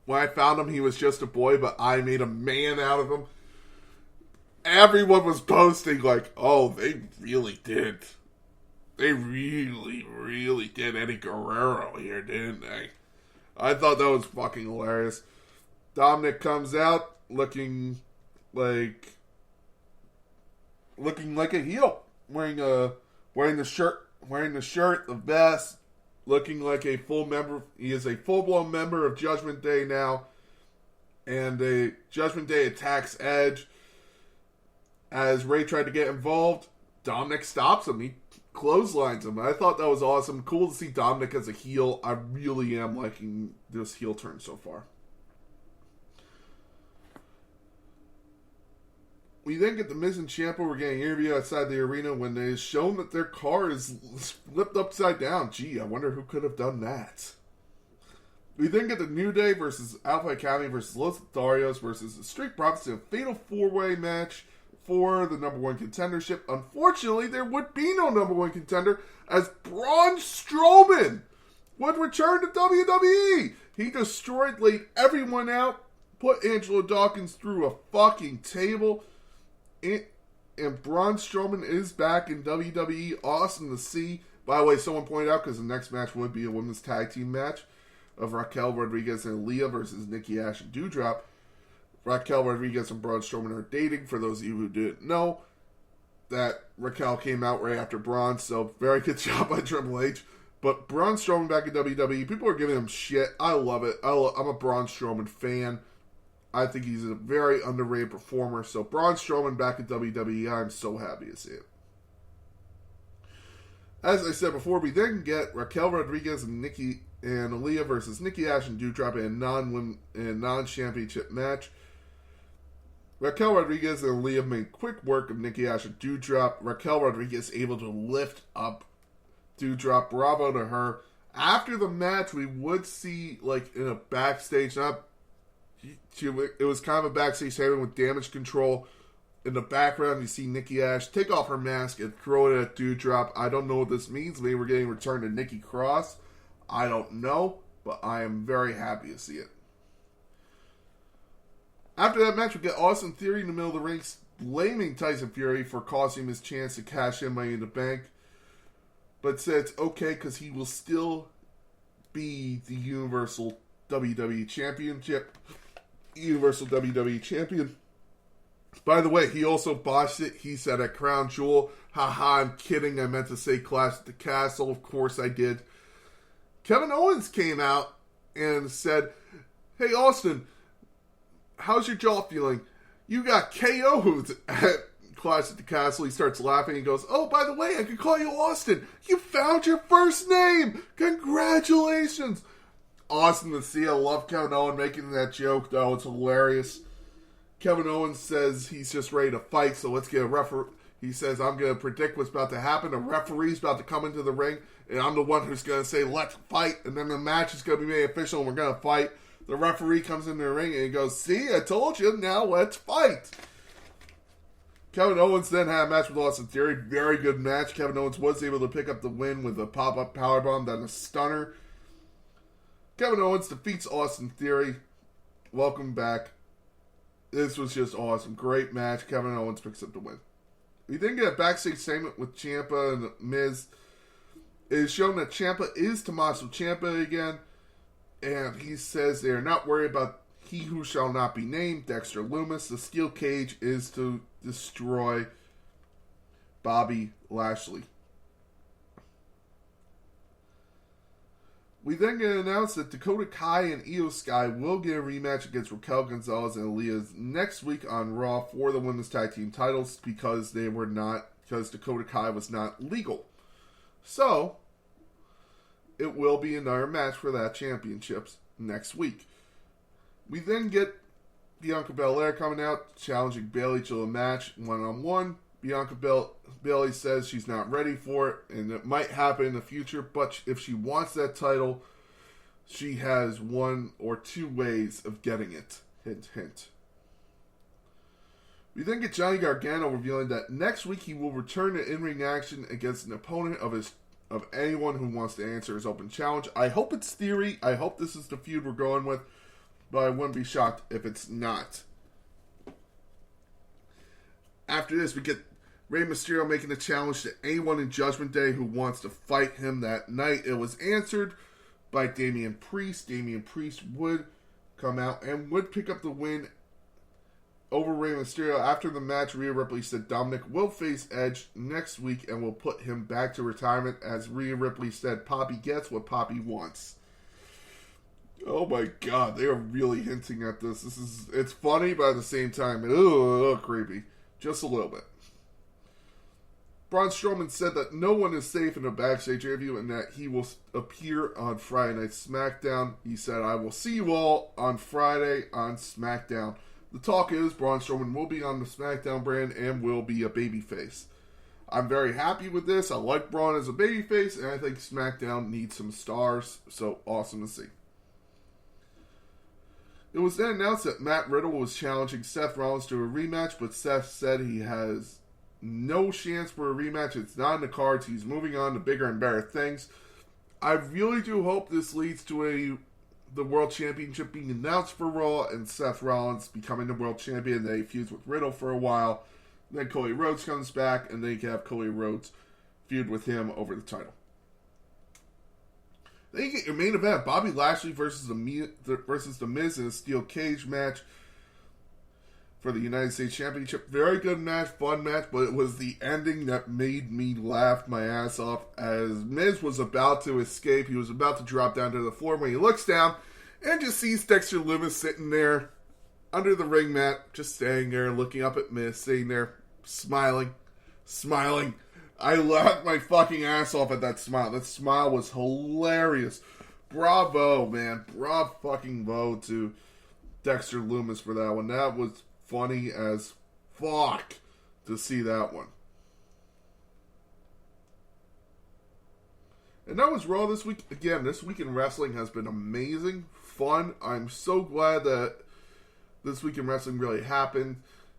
I found him, he was just a boy, but I made a man out of him. Everyone was posting like, oh, they really did. They really, really did Eddie Guerrero here, didn't they? I thought that was fucking hilarious. Dominic comes out looking like a heel, wearing the shirt, the vest, looking like a full member. He is a full-blown member of Judgment Day now, and Judgment Day attacks Edge. As Rey tried to get involved, Dominic stops him. He clotheslines him. I thought that was awesome. Cool to see Dominic as a heel. I really am liking this heel turn so far. We then get the Miz and Ciampa. We're getting interviewed outside the arena when they shown that their car is flipped upside down. Gee, I wonder who could have done that. We then get the New Day versus Alpha Academy versus Los Lotharios versus the Street Profits in a fatal four-way match for the number one contendership. Unfortunately, there would be no number one contender as Braun Strowman would return to WWE. He laid everyone out, put Angelo Dawkins through a fucking table, and Braun Strowman is back in WWE. Awesome to see. By the way, someone pointed out, because the next match would be a women's tag team match of Raquel Rodriguez and Aaliyah versus Nikki Ash and Doudrop. Raquel Rodriguez and Braun Strowman are dating, for those of you who didn't know. That Raquel came out right after Braun, so very good job by Triple H. But Braun Strowman back in WWE, people are giving him shit. I love it. I'm a Braun Strowman fan. I think he's a very underrated performer. So Braun Strowman back in WWE, I'm so happy to see it. As I said before, we then get Raquel Rodriguez and Nikki and Aaliyah versus Nikki Ash and Doudrop in a non-championship match. Raquel Rodriguez and Aaliyah made quick work of Nikki Ash and Doudrop. Raquel Rodriguez able to lift up Doudrop. Bravo to her. After the match, we would see, like, in a backstage, it was kind of a backstage segment with Damage Control. In the background, you see Nikki Ash take off her mask and throw it at Doudrop. I don't know what this means. Maybe we're getting returned to Nikki Cross. I don't know, but I am very happy to see it. After that match, we get Austin Theory in the middle of the ring blaming Tyson Fury for costing him his chance to cash in Money in the Bank, but said it's okay because he will still be the Universal WWE Champion. By the way, he also botched it. He said at Crown Jewel, haha, I'm kidding. I meant to say Clash at the Castle. Of course I did. Kevin Owens came out and said, hey, Austin, how's your jaw feeling? You got KO'd at Clash at the Castle. He starts laughing and goes, oh, by the way, I can call you Austin. You found your first name. Congratulations. Awesome to see. I love Kevin Owens making that joke, though. It's hilarious. Kevin Owens says he's just ready to fight, so let's get a referee. He says, I'm going to predict what's about to happen. A referee's about to come into the ring, and I'm the one who's going to say, let's fight, and then the match is going to be made official, and we're going to fight. The referee comes in the ring, and he goes, see, I told you, now let's fight. Kevin Owens then had a match with Austin Theory. Very good match. Kevin Owens was able to pick up the win with a pop-up powerbomb, then a stunner. Kevin Owens defeats Austin Theory. Welcome back. This was just awesome. Great match. Kevin Owens picks up the win. We then get a backstage segment with Ciampa and Miz. It is shown that Ciampa is Tommaso Ciampa again. And he says they are not worried about he who shall not be named, Dexter Lumis. The steel cage is to destroy Bobby Lashley. We then get announced that Dakota Kai and Io Sky will get a rematch against Raquel Gonzalez and Aaliyah next week on Raw for the women's tag team titles because Dakota Kai was not legal. So, it will be another match for that championships next week. We then get Bianca Belair coming out, challenging Bayley to a match one-on-one. Bianca Bayley says she's not ready for it, and it might happen in the future, but if she wants that title, she has one or two ways of getting it. Hint, hint. We then get Johnny Gargano revealing that next week he will return to in-ring action against an opponent of anyone who wants to answer his open challenge. I hope it's Theory. I hope this is the feud we're going with, but I wouldn't be shocked if it's not. After this, we get Rey Mysterio making a challenge to anyone in Judgment Day who wants to fight him that night. It was answered by Damian Priest. Damian Priest would come out and would pick up the win over Rey Mysterio. After the match, Rhea Ripley said Dominic will face Edge next week and will put him back to retirement. As Rhea Ripley said, Poppy gets what Poppy wants. Oh my god, they are really hinting at this. It's funny, but at the same time, a little creepy. Just a little bit. Braun Strowman said that no one is safe in a backstage interview and that he will appear on Friday Night SmackDown. He said, I will see you all on Friday on SmackDown. The talk is Braun Strowman will be on the SmackDown brand and will be a babyface. I'm very happy with this. I like Braun as a babyface, and I think SmackDown needs some stars, so awesome to see. It was then announced that Matt Riddle was challenging Seth Rollins to a rematch, but Seth said he has no chance for a rematch. It's not in the cards. He's moving on to bigger and better things. I really do hope this leads to the World Championship being announced for Raw and Seth Rollins becoming the World Champion. They fuse with Riddle for a while. Then Cody Rhodes comes back, and they can have Cody Rhodes feud with him over the title. Then you get your main event, Bobby Lashley versus the Miz in a steel cage match for the United States Championship. Very good match, fun match, but it was the ending that made me laugh my ass off as Miz was about to escape. He was about to drop down to the floor when he looks down and just sees Dexter Lumis sitting there under the ring mat, just standing there looking up at Miz, sitting there smiling. I laughed my fucking ass off at that smile. That smile was hilarious. Bravo, man. Bravo to Dexter Lumis for that one. That was funny as fuck to see that one. And that was Raw this week. Again, this week in wrestling has been amazing, fun. I'm so glad that this week in wrestling really happened.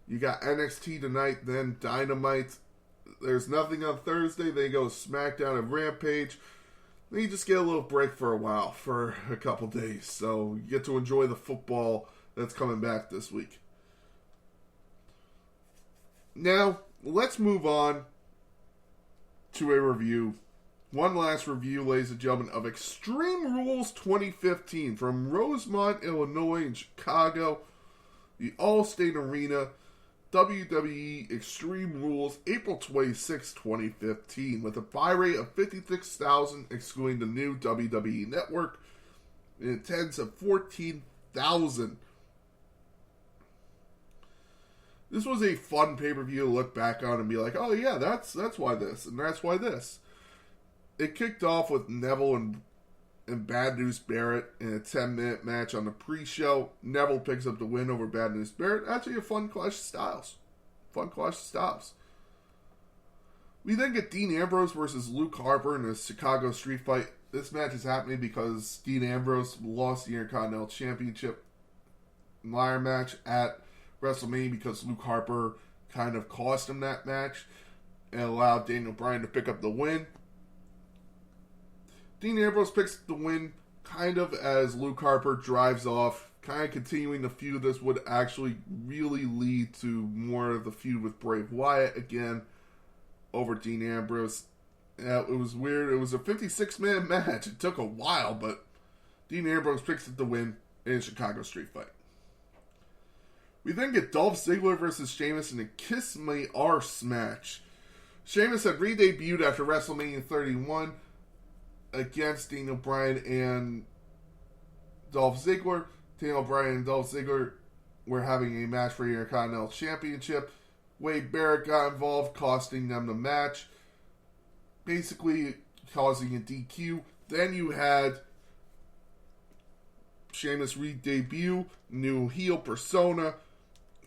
You got NXT tonight, then Dynamite. There's nothing on Thursday. They go SmackDown and Rampage. Then you just get a little break for a while, for a couple days. So you get to enjoy the football that's coming back this week. Now, let's move on to a review. One last review, ladies and gentlemen, of Extreme Rules 2015 from Rosemont, Illinois in Chicago, the Allstate Arena, WWE Extreme Rules, April 26, 2015, with a buy rate of 56,000, excluding the new WWE Network, and attendance of 14,000. This was a fun pay-per-view to look back on and be like, oh yeah, that's why this, and that's why this. It kicked off with Neville and and Bad News Barrett in a 10-minute match on the pre-show. Neville picks up the win over Bad News Barrett. Actually a fun clash of styles. We then get Dean Ambrose versus Luke Harper in a Chicago street fight. This match is happening because Dean Ambrose lost the Intercontinental Championship ladder match at WrestleMania because Luke Harper kind of cost him that match and allowed Daniel Bryan to pick up the win. Dean Ambrose picks up the win kind of as Luke Harper drives off, kind of continuing the feud. This would actually really lead to more of the feud with Bray Wyatt again over Dean Ambrose. Yeah, it was weird. It was a 56-minute match. It took a while, but Dean Ambrose picks up the win in a Chicago street fight. We then get Dolph Ziggler versus Sheamus in a Kiss My Arse match. Sheamus had re-debuted after WrestleMania 31 against Daniel Bryan and Dolph Ziggler. Daniel Bryan and Dolph Ziggler were having a match for the Intercontinental Championship. Wade Barrett got involved, costing them the match, basically causing a DQ. Then you had Sheamus re-debut, new heel persona.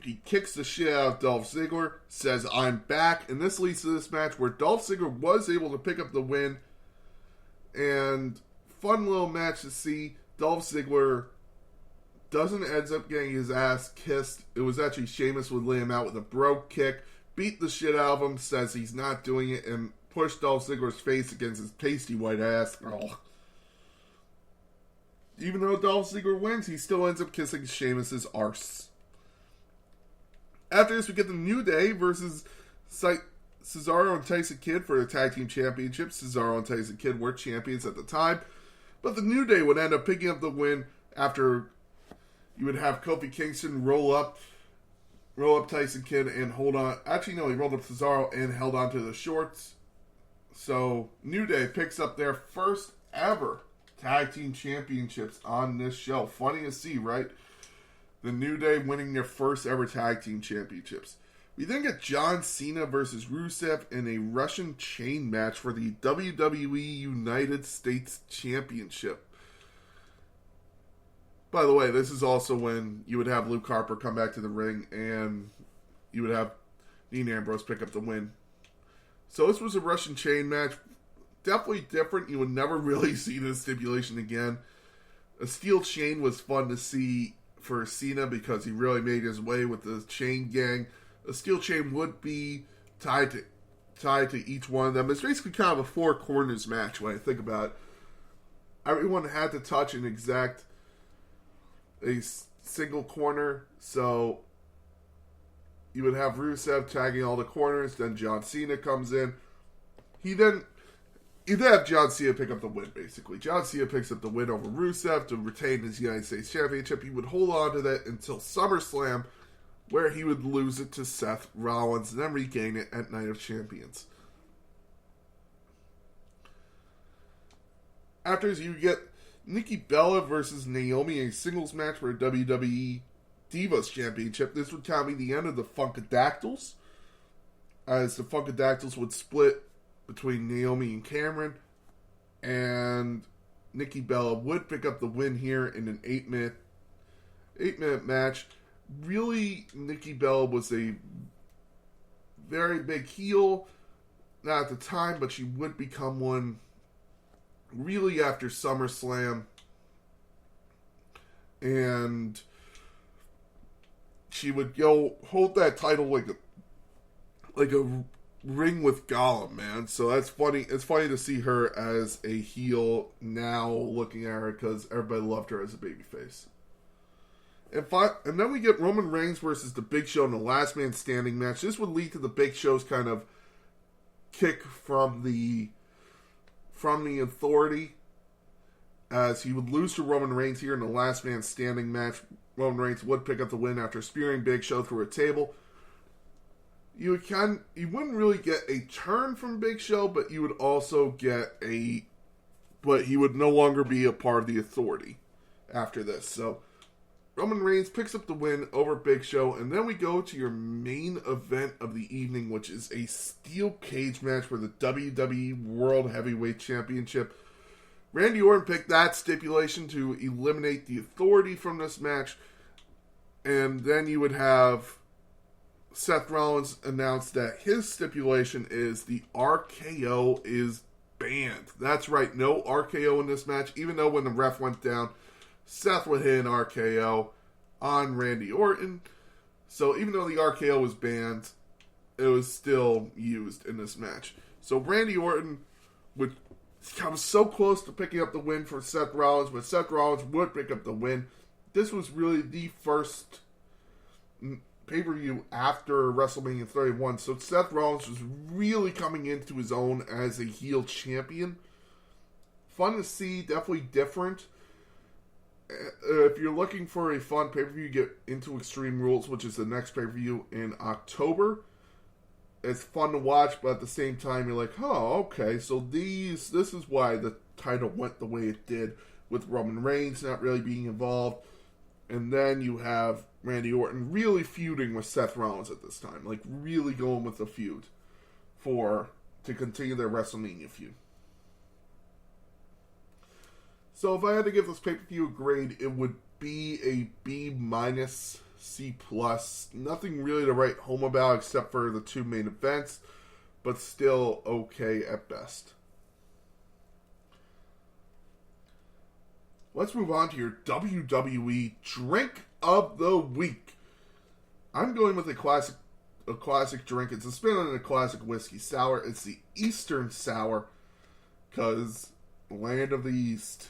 He kicks the shit out of Dolph Ziggler, says, "I'm back." And this leads to this match where Dolph Ziggler was able to pick up the win. And fun little match to see. Dolph Ziggler ends up getting his ass kissed. It was actually Sheamus would lay him out with a brogue kick, beat the shit out of him, says he's not doing it, and pushed Dolph Ziggler's face against his pasty white ass. Oh. Even though Dolph Ziggler wins, he still ends up kissing Sheamus' arse. After this, we get the New Day versus Cesaro and Tyson Kidd for the Tag Team Championship. Cesaro and Tyson Kidd were champions at the time, but the New Day would end up picking up the win after you would have Kofi Kingston roll up Tyson Kidd and hold on. Actually, no, he rolled up Cesaro and held on to the shorts. So, New Day picks up their first ever Tag Team Championships on this show. Funny to see, right? The New Day winning their first ever Tag Team Championships. We then get John Cena versus Rusev in a Russian chain match for the WWE United States Championship. By the way, this is also when you would have Luke Harper come back to the ring and you would have Dean Ambrose pick up the win. So this was a Russian chain match. Definitely different. You would never really see this stipulation again. A steel chain was fun to see for Cena because he really made his way with the chain gang. A steel chain would be tied to each one of them. It's basically kind of a four corners match when I think about it. Everyone had to touch an exact a single corner, so you would have Rusev tagging all the corners, then John Cena comes in. You'd have John Cena pick up the win, basically. John Cena picks up the win over Rusev to retain his United States Championship. He would hold on to that until SummerSlam, where he would lose it to Seth Rollins and then regain it at Night of Champions. After this, you get Nikki Bella versus Naomi in a singles match for a WWE Divas Championship. This would kind of be the end of the Funkadactyls, as the Funkadactyls would split between Naomi and Cameron, and Nikki Bella would pick up the win here in an 8-minute match. Really, Nikki Bella was a very big heel, not at the time, but she would become one really after SummerSlam, and she would go hold that title like a ring with Gollum, man. So that's funny. It's funny to see her as a heel now, looking at her, because everybody loved her as a babyface. And then we get Roman Reigns versus The Big Show in the Last Man Standing match. This would lead to The Big Show's kind of kick from the Authority, as he would lose to Roman Reigns here in the Last Man Standing match. Roman Reigns would pick up the win after spearing Big Show through a table. You wouldn't really get a turn from Big Show, but you would also get but he would no longer be a part of the Authority after this. So Roman Reigns picks up the win over Big Show, and then we go to your main event of the evening, which is a steel cage match for the WWE World Heavyweight Championship. Randy Orton picked that stipulation to eliminate the Authority from this match. And then you would have Seth Rollins announce that his stipulation is the RKO is banned. That's right, no RKO in this match. Even though when the ref went down, Seth would hit an RKO on Randy Orton. So even though the RKO was banned, it was still used in this match. So Randy Orton would come so close to picking up the win for Seth Rollins, but Seth Rollins would pick up the win. This was really the first pay-per-view after WrestleMania 31, so Seth Rollins was really coming into his own as a heel champion. Fun to see, definitely different. If you're looking for a fun pay-per-view, get into Extreme Rules, which is the next pay-per-view in October. It's fun to watch, but at the same time, you're like, oh, okay, so this is why the title went the way it did, with Roman Reigns not really being involved. And then you have Randy Orton really feuding with Seth Rollins at this time. Like, really going with the feud to continue their WrestleMania feud. So if I had to give this pay-per-view a grade, it would be a B-, C+. Nothing really to write home about except for the two main events, but still okay at best. Let's move on to your WWE Drink of the Week. I'm going with a classic drink. It's a spin on a classic whiskey sour. It's the Eastern Sour, because land of the East.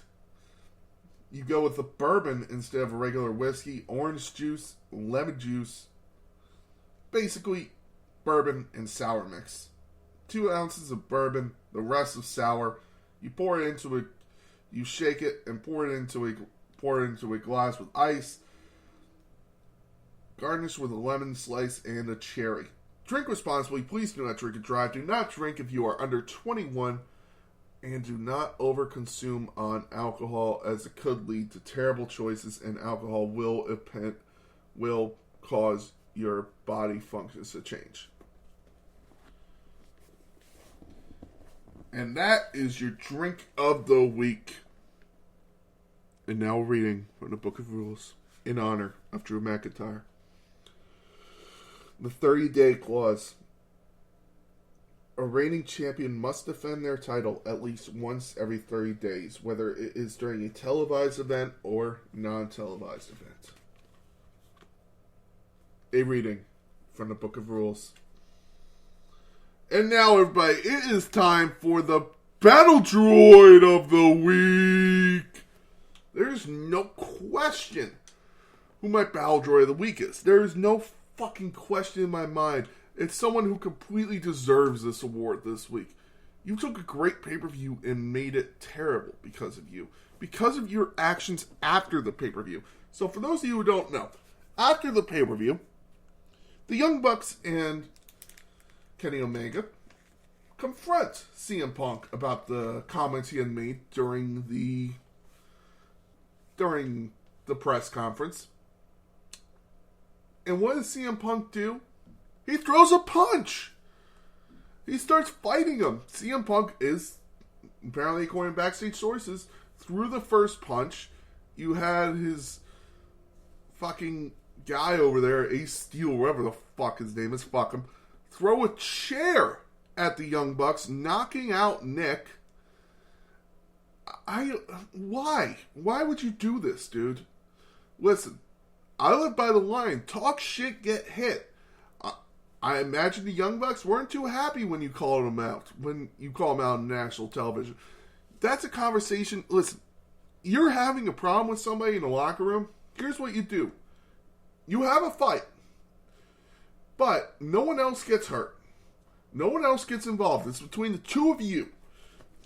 You go with the bourbon instead of a regular whiskey, orange juice, lemon juice, basically bourbon and sour mix. 2 ounces of bourbon, the rest of sour. You pour it into it. You shake it and pour it into a glass with ice. Garnish with a lemon slice and a cherry. Drink responsibly. Please do not drink and drive. Do not drink if you are under 21. And do not overconsume on alcohol, as it could lead to terrible choices, and alcohol will cause your body functions to change. And that is your drink of the week. And now reading from the Book of Rules in honor of Drew McIntyre. The 30-day clause. A reigning champion must defend their title at least once every 30 days, whether it is during a televised event or non-televised event. A reading from the Book of Rules. And now, everybody, it is time for the Battle Droid of the Week. There's no question who my Battle Droid of the Week is. There is no fucking question in my mind. It's someone who completely deserves this award this week. You took a great pay-per-view and made it terrible because of you. Because of your actions after the pay-per-view. So for those of you who don't know, after the pay-per-view, the Young Bucks and Kenny Omega confront CM Punk about the comments he had made during the press conference. And what does CM Punk do? He throws a punch. He starts fighting him. CM Punk is, apparently according to backstage sources, threw the first punch. You had his fucking guy over there, Ace Steel, whatever the fuck his name is, fuck him, throw a chair at the Young Bucks, knocking out Nick. Why? Why would you do this, dude? Listen, I live by the line. Talk shit, get hit. I imagine the Young Bucks weren't too happy when you called them out. When you call them out on national television. That's a conversation. Listen, you're having a problem with somebody in the locker room. Here's what you do. You have a fight. But no one else gets hurt. No one else gets involved. It's between the two of you.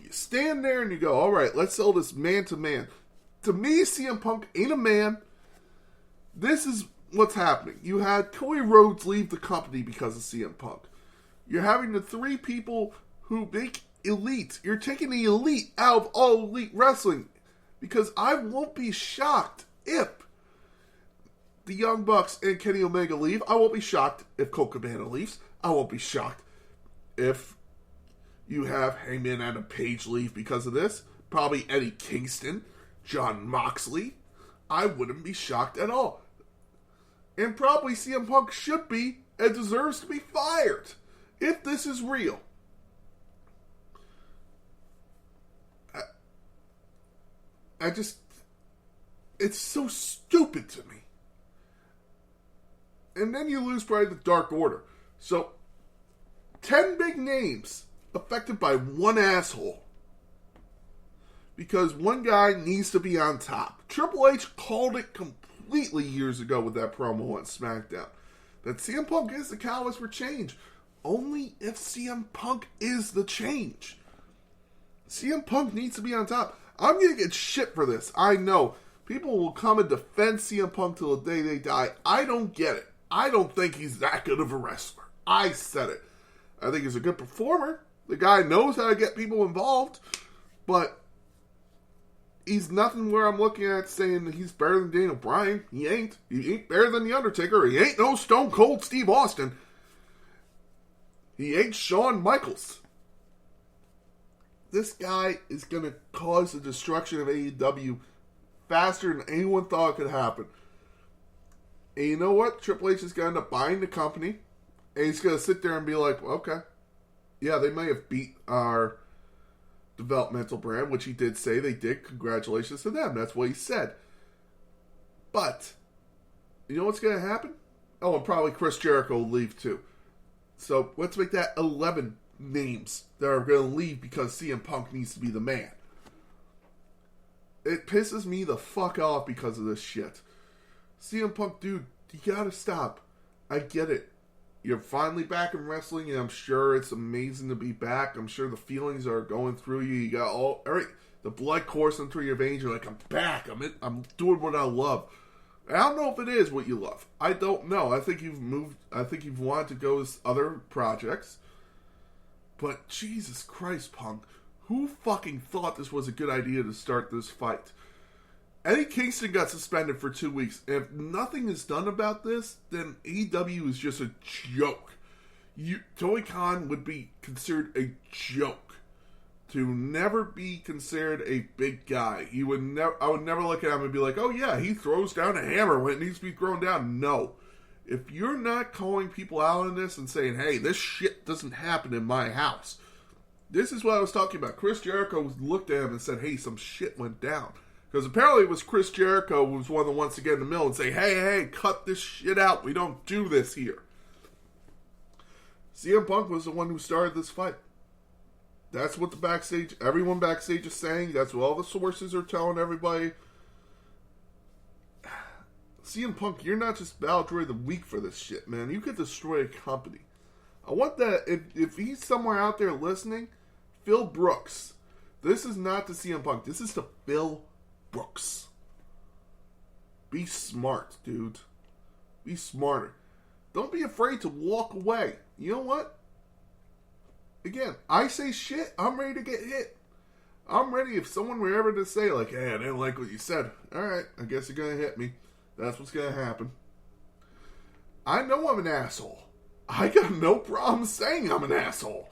You stand there and you go, all right, let's sell this man to man. To me, CM Punk ain't a man. This is what's happening. You had Cody Rhodes leave the company because of CM Punk. You're having the 3 people who make elite. You're taking the elite out of all elite wrestling. Because I won't be shocked if the Young Bucks and Kenny Omega leave. I won't be shocked if Colt Cabana leaves. I won't be shocked if you have Hangman Adam Page leave because of this. probably Eddie Kingston, Jon Moxley. I wouldn't be shocked at all. And probably CM Punk should be and deserves to be fired if this is real. I just, it's so stupid to me. And then you lose probably the Dark Order. So, 10 big names affected by one asshole. Because one guy needs to be on top. Triple H called it completely years ago with that promo on SmackDown. That CM Punk is the catalyst for change. Only if CM Punk is the change. CM Punk needs to be on top. I'm going to get shit for this. I know. People will come and defend CM Punk till the day they die. I don't get it. I don't think he's that good of a wrestler. I said it. I think he's a good performer. The guy knows how to get people involved. But he's nothing where I'm looking at saying that he's better than Daniel Bryan. He ain't. He ain't better than The Undertaker. He ain't no Stone Cold Steve Austin. He ain't Shawn Michaels. This guy is going to cause the destruction of AEW faster than anyone thought could happen. And you know what? Triple H is going to end up buying the company. And he's going to sit there and be like, okay, yeah, they may have beat our developmental brand, which he did say they did. Congratulations to them. That's what he said. But, you know what's going to happen? Oh, and probably Chris Jericho will leave too. So, let's make that 11 names that are going to leave because CM Punk needs to be the man. It pisses me the fuck off because of this shit. CM Punk, dude, you gotta stop. I get it. You're finally back in wrestling, and I'm sure it's amazing to be back. I'm sure the feelings are going through you. You got all right, the blood coursing through your veins. You're like, I'm back. I'm doing what I love. I don't know if it is what you love. I don't know. I think you've moved. I think you've wanted to go to other projects. But Jesus Christ, Punk, who fucking thought this was a good idea to start this fight? Eddie Kingston got suspended for 2 weeks. If nothing is done about this, then AEW is just a joke. Tony Khan would be considered a joke. To never be considered a big guy. I would never look at him and be like, oh yeah, he throws down a hammer when it needs to be thrown down. No. If you're not calling people out on this and saying, hey, this shit doesn't happen in my house. This is what I was talking about. Chris Jericho looked at him and said, hey, some shit went down. Because apparently it was Chris Jericho who was one of the ones to get in the middle and say, hey, cut this shit out. We don't do this here. CM Punk was the one who started this fight. That's what everyone backstage is saying. That's what all the sources are telling everybody. CM Punk, you're not just Battle Droid of the Week for this shit, man. You could destroy a company. I want that, if he's somewhere out there listening, Phil Brooks. This is not to CM Punk. This is to Phil Brooks. Be smart, dude. Be smarter. Don't be afraid to walk away. You know what? Again, I say shit, I'm ready to get hit. I'm ready if someone were ever to say, like, hey, I didn't like what you said. Alright, I guess you're going to hit me. That's what's going to happen. I know I'm an asshole. I got no problem saying I'm an asshole.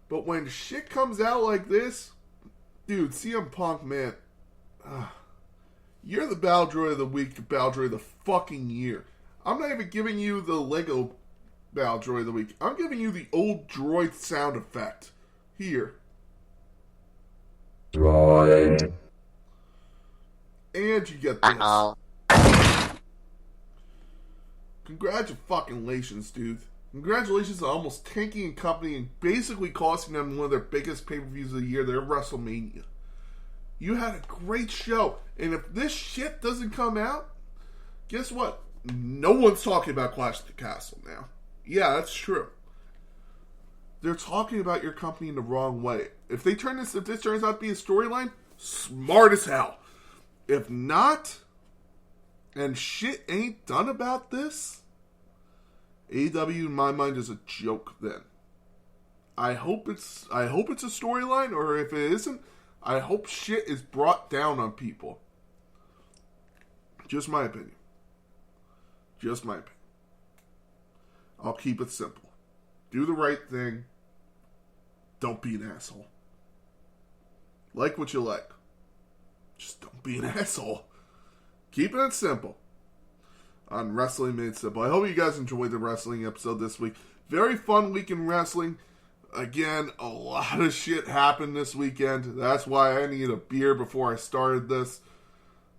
But when shit comes out like this, dude, CM Punk, man, you're the Battle Droid of the Week, the Battle Droid of the fucking year. I'm not even giving you the Lego Battle Droid of the Week. I'm giving you the old droid sound effect. Here. Droid. And you get this. Uh-oh. Congratulations, dude. Congratulations on almost tanking a company and basically costing them one of their biggest pay-per-views of the year, their WrestleMania. You had a great show. And if this shit doesn't come out, guess what? No one's talking about Clash at the Castle now. Yeah, that's true. They're talking about your company in the wrong way. If this turns out to be a storyline, smart as hell. If not, and shit ain't done about this, AEW in my mind is a joke then. I hope it's a storyline, or if it isn't, I hope shit is brought down on people. Just my opinion. Just my opinion. I'll keep it simple. Do the right thing. Don't be an asshole. Like what you like. Just don't be an asshole. Keeping it simple. On Wrestling Made Simple. I hope you guys enjoyed the wrestling episode this week. Very fun week in wrestling. Again, a lot of shit happened this weekend. That's why I needed a beer before I started this.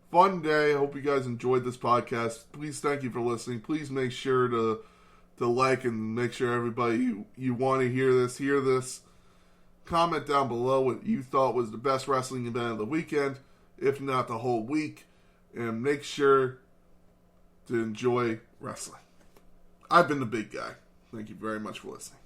Fun day. I hope you guys enjoyed this podcast. Please thank you for listening. Please make sure to like and make sure everybody you want to hear this. Comment down below what you thought was the best wrestling event of the weekend, if not the whole week. And make sure to enjoy wrestling. I've been the big guy. Thank you very much for listening.